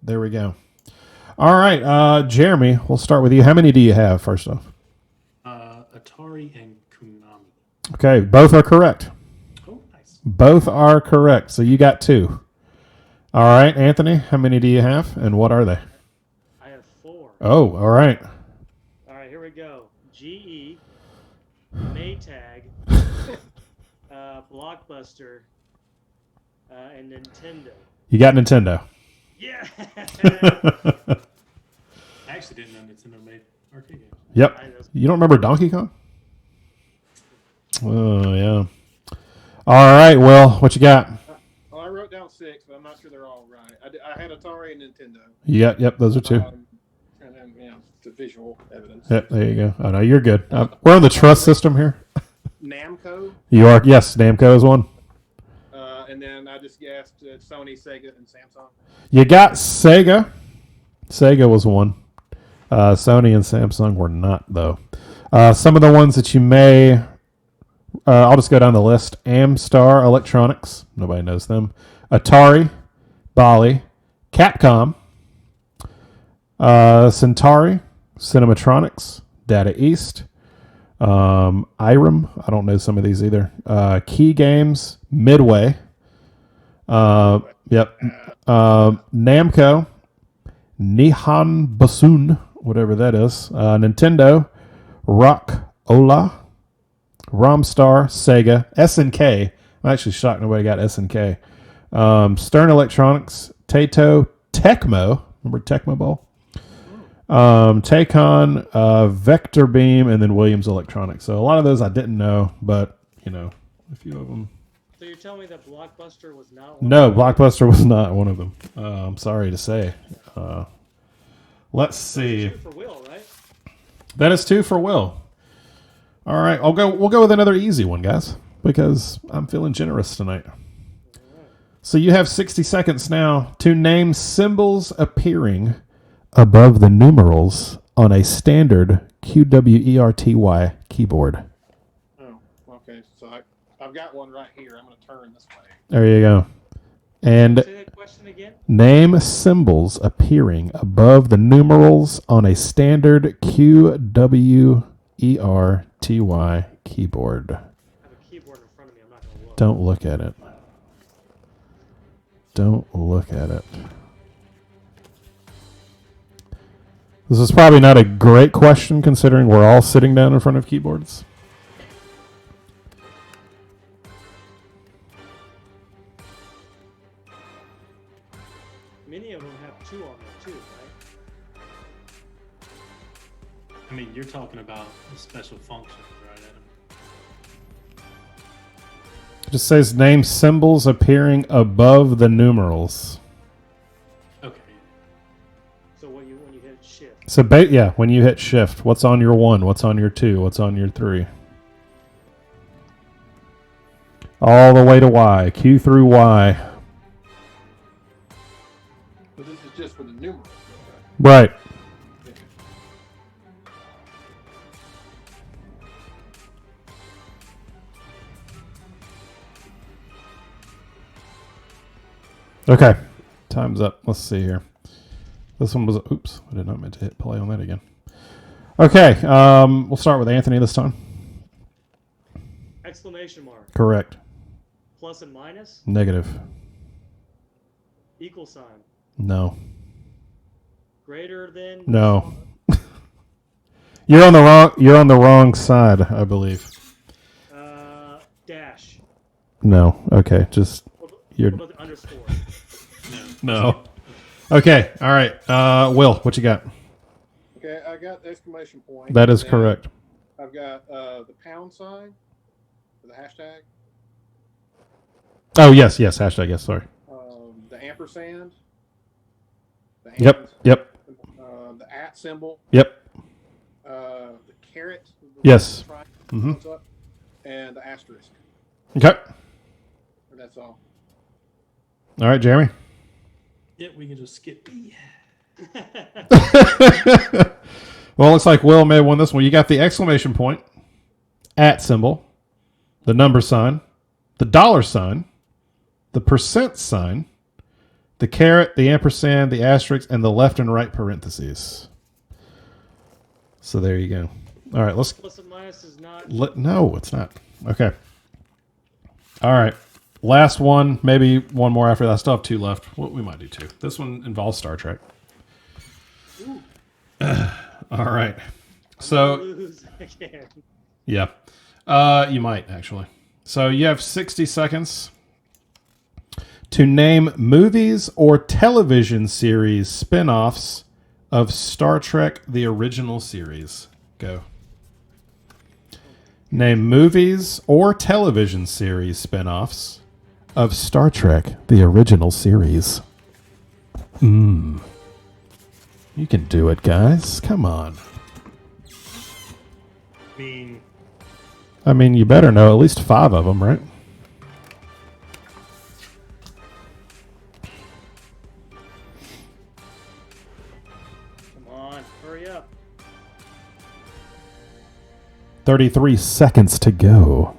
There we go. All right, Jeremy, we'll start with you. How many do you have, first off? Atari and Konami. Okay, both are correct. Oh, nice. Both are correct. So you got 2. All right, Anthony, how many do you have, and what are they? I have 4. Oh, all right. All right, here we go. GE, Maytag, Blockbuster, and Nintendo. You got Nintendo. Yeah. I actually didn't know Nintendo made arcade games. Yep. You don't remember Donkey Kong? Oh, yeah. All right, Will, what you got? Well, I wrote down 6, but I'm not sure they're all right. I had Atari and Nintendo. Yep, those are 2. And then, the visual evidence. Yep, there you go. Oh, no, you're good. We're on the trust system here. Namco. You are? Yes, Namco is one. And then I just guessed Sony, Sega, and Samsung. You got Sega. Sega was one. Sony and Samsung were not, though. Some of the ones that you may... I'll just go down the list. Amstar Electronics. Nobody knows them. Atari. Bally. Capcom. Centauri. Cinematronics. Data East. Irem. I don't know some of these either. Key Games. Midway. Yep. Namco. Nihon Basun. Whatever that is. Nintendo. Rock Ola. Romstar, Sega, SNK. I'm actually shocked nobody got SNK. Stern Electronics, Taito, Tecmo. Remember Tecmo Bowl? Tacon, Vector Beam, and then Williams Electronics. So a lot of those I didn't know, but a few of them. So you're telling me that Blockbuster was not one? No, Blockbuster was not one of them. I'm sorry to say. Let's see. 2 for Will, right? That is 2 for Will. All right, we'll go with another easy one, guys, because I'm feeling generous tonight. So you have 60 seconds now to name symbols appearing above the numerals on a standard QWERTY keyboard. Oh, okay. So I've got one right here. I'm going to turn this way. There you go. And Say that question again. name symbols appearing above the numerals on a standard QWERTY keyboard. I have a keyboard in front of me. I'm not going to look. Don't look at it. Don't look at it. This is probably not a great question considering we're all sitting down in front of keyboards. Many of them have 2 on there too, right? I mean, you're talking about the special functions, right, Adam? It just says name symbols appearing above the numerals. Okay. So when you hit shift. So when you hit shift, what's on your 1? What's on your 2? What's on your 3? All the way to Y. Q through Y. But this is just for the numerals. Right. Okay. Time's up. Let's see here. This one was... Oops. I did not mean to hit play on that again. Okay. We'll start with Anthony this time. Exclamation mark. Correct. Plus and minus. Negative. Equal sign. No. Greater than. No. You're on the wrong side, I believe. Dash. No. Okay. Just What you're about the underscore? no. Okay. All right. Will, what you got? Okay, I got the exclamation point. That is and correct. I've got the pound sign for the hashtag. Oh yes. Hashtag yes. Sorry. The ampersand. The Yep. The at symbol. Yep. The caret. Yes. Mm-hmm. And the asterisk. Okay. And that's all. All right, Jeremy. Yeah, we can just skip B. Well, it looks like Will may have won this one. You got the exclamation point, at symbol, the number sign, the dollar sign, the percent sign, the caret, the ampersand, the asterisk, and the left and right parentheses. So there you go. All right, let's... Plus and minus is not... No, it's not. Okay. All right. Last one, maybe one more after that. I still have 2 left. Well, we might do 2. This one involves Star Trek. All right. So, lose again. yeah. You might, actually. So you have 60 seconds to name movies or television series spin-offs of Star Trek, the original series. Go. Name movies or television series spin-offs of Star Trek, the original series. You can do it, guys. Come on. I mean, you better know at least 5 of them, right? Come on, hurry up. 33 seconds to go.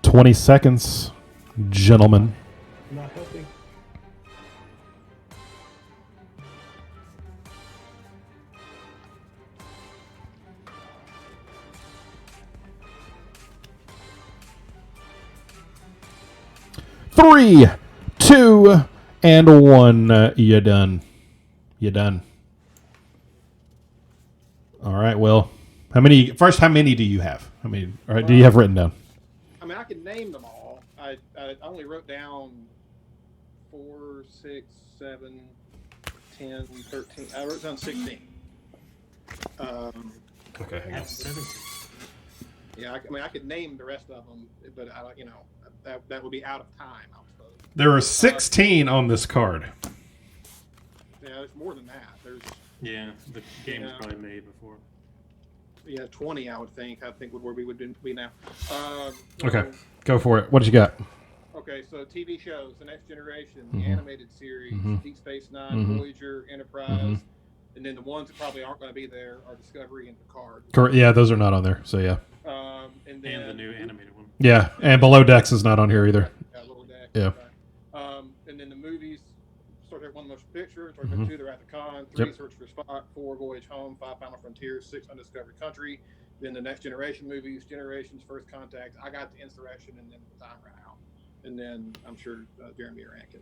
20 seconds, gentlemen. Not helping. Three, 2, and 1. You're done. You're done. All right, Will. How many do you have? How many? Or do you have written down? I mean, I can name them all. I only wrote down 4, 6, 7, 10, 13. I wrote down 16. Okay. I have 17. Yeah, I mean, I could name the rest of them, but that would be out of time, I suppose. There are 16 on this card. Yeah, there's more than that. There's The game was probably made before. 20, I would think. I think where we would be now. Okay, go for it. What did you got? Okay, so TV shows: The Next Generation, the Mhm. animated series, Mhm. Deep Space Nine, Mhm. Voyager, Enterprise, Mhm. and then the ones that probably aren't going to be there are Discovery and Picard. Correct. Yeah, those are not on there. So yeah. And then And the new animated one. Yeah, and Below Decks is not on here either. Little Deck. Yeah. Right. And then the movies: Star Trek 1 Motion Picture, Star Trek Mhm. 2 The Wrath of Khan, 3 Yep. Search for Spock, 4 Voyage Home, 5 Final Frontiers, 6 Undiscovered Country. Then the Next Generation movies: Generations, First Contact. I got the Insurrection, and then the time ran out. And then I'm sure Jeremy Oran can.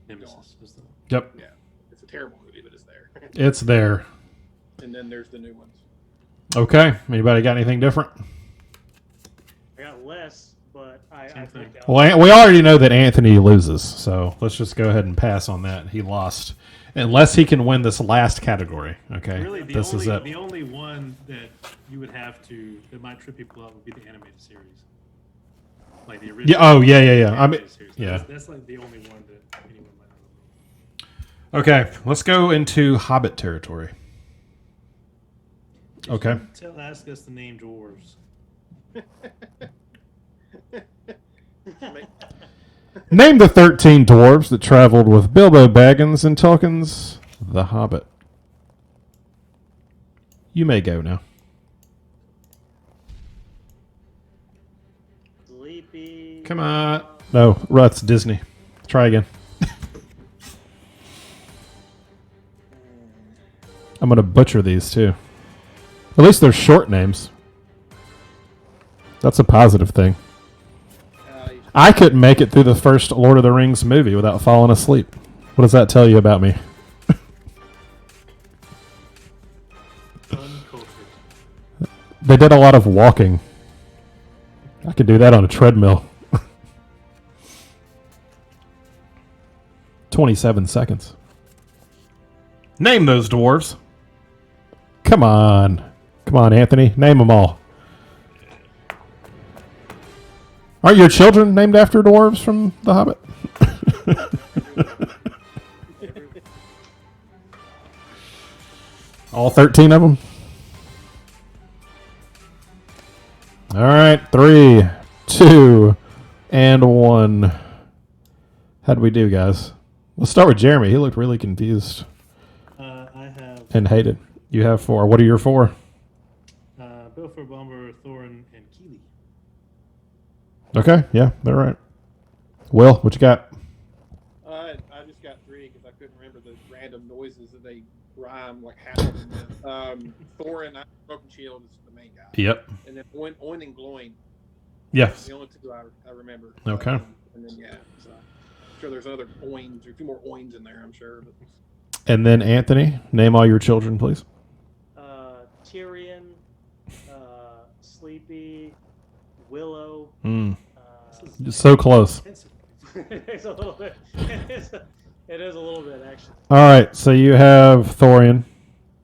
Nemesis was the Yep, Yeah, it's a terrible movie, but it's there. it's there. And then there's the new ones. Okay, anybody got anything different? I got less, but I Same thing. think Well, we already know that Anthony loses, so let's just go ahead and pass on that. He lost, unless he can win this last category. Okay, Really, this is it. the only one that you would have to that might trip people up would be the animated series, like the original. Yeah. Oh, yeah. I mean, animated series. yeah. That's like the only one that anyone might not know. Okay, let's go into Hobbit territory. Okay. Ask us to name dwarves. Name the 13 dwarves that traveled with Bilbo Baggins and Tolkien's The Hobbit. You may go now. Sleepy. Come on. No, Ruts, Disney. Try again. I'm going to butcher these too. At least they're short names. That's a positive thing. I couldn't make it through the first Lord of the Rings movie without falling asleep. What does that tell you about me? Uncultured. They did a lot of walking. I could do that on a treadmill. 27 seconds. Name those dwarves. Come on. Come on, Anthony. Name them all. Aren't your children named after dwarves from The Hobbit? All 13 of them? All right. 3, 2, and 1. How'd we do, guys? Let's start with Jeremy. He looked really confused I have and hated. You have 4. What are your 4? Bilfer, Bomber, Thorin, and Keeley. Okay. Yeah, they're right. Will, what you got? I just got 3 because I couldn't remember the random noises that they rhyme like half of them. Thorin, Broken Shield is the main guy. Yep. And then Oin and Gloin. Yes. The only 2 I remember. Okay. And then so I'm sure there's other Oins, or a few more Oins in there. I'm sure. But. And then Anthony, name all your children, please. Tyrion, Sleepy, Willow. So close. It's a little bit. It is a little bit, actually. All right. So you have Thorin,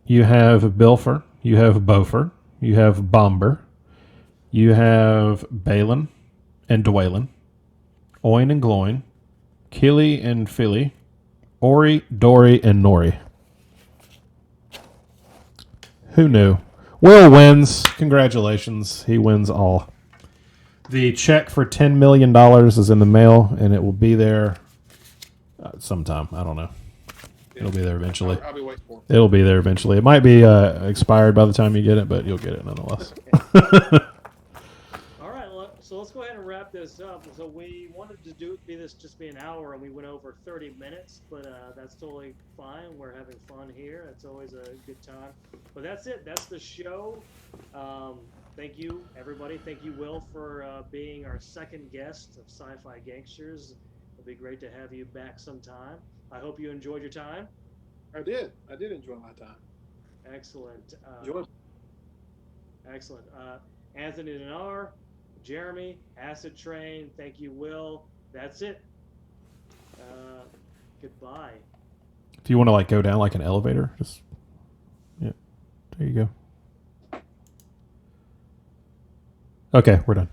you have Bilfer, you have Bofer, you have Bomber, you have Balin and Dwalin, Oin and Gloin, Kili and Philly, Ori, Dory, and Nori. Who knew? Will wins. Congratulations. He wins all. The check for $10 million is in the mail, and it will be there sometime. I don't know. It'll be there eventually. I'll be waiting for it. It'll be there eventually. It might be expired by the time you get it, but you'll get it nonetheless. All right, so let's go ahead and wrap this up. So we wanted to just be an hour, and we went over 30 minutes, but that's totally fine. We're having fun here. It's always a good time. But that's it. That's the show. Thank you, everybody. Thank you, Will, for being our second guest of Sci Fi Gangsters. It'll be great to have you back sometime. I hope you enjoyed your time. I did enjoy my time. Excellent. Enjoy. Excellent. Anthony Denar, Jeremy. Acid Train. Thank you, Will. That's it. Goodbye. If you want to like go down like an elevator, just yeah, there you go. Okay, we're done.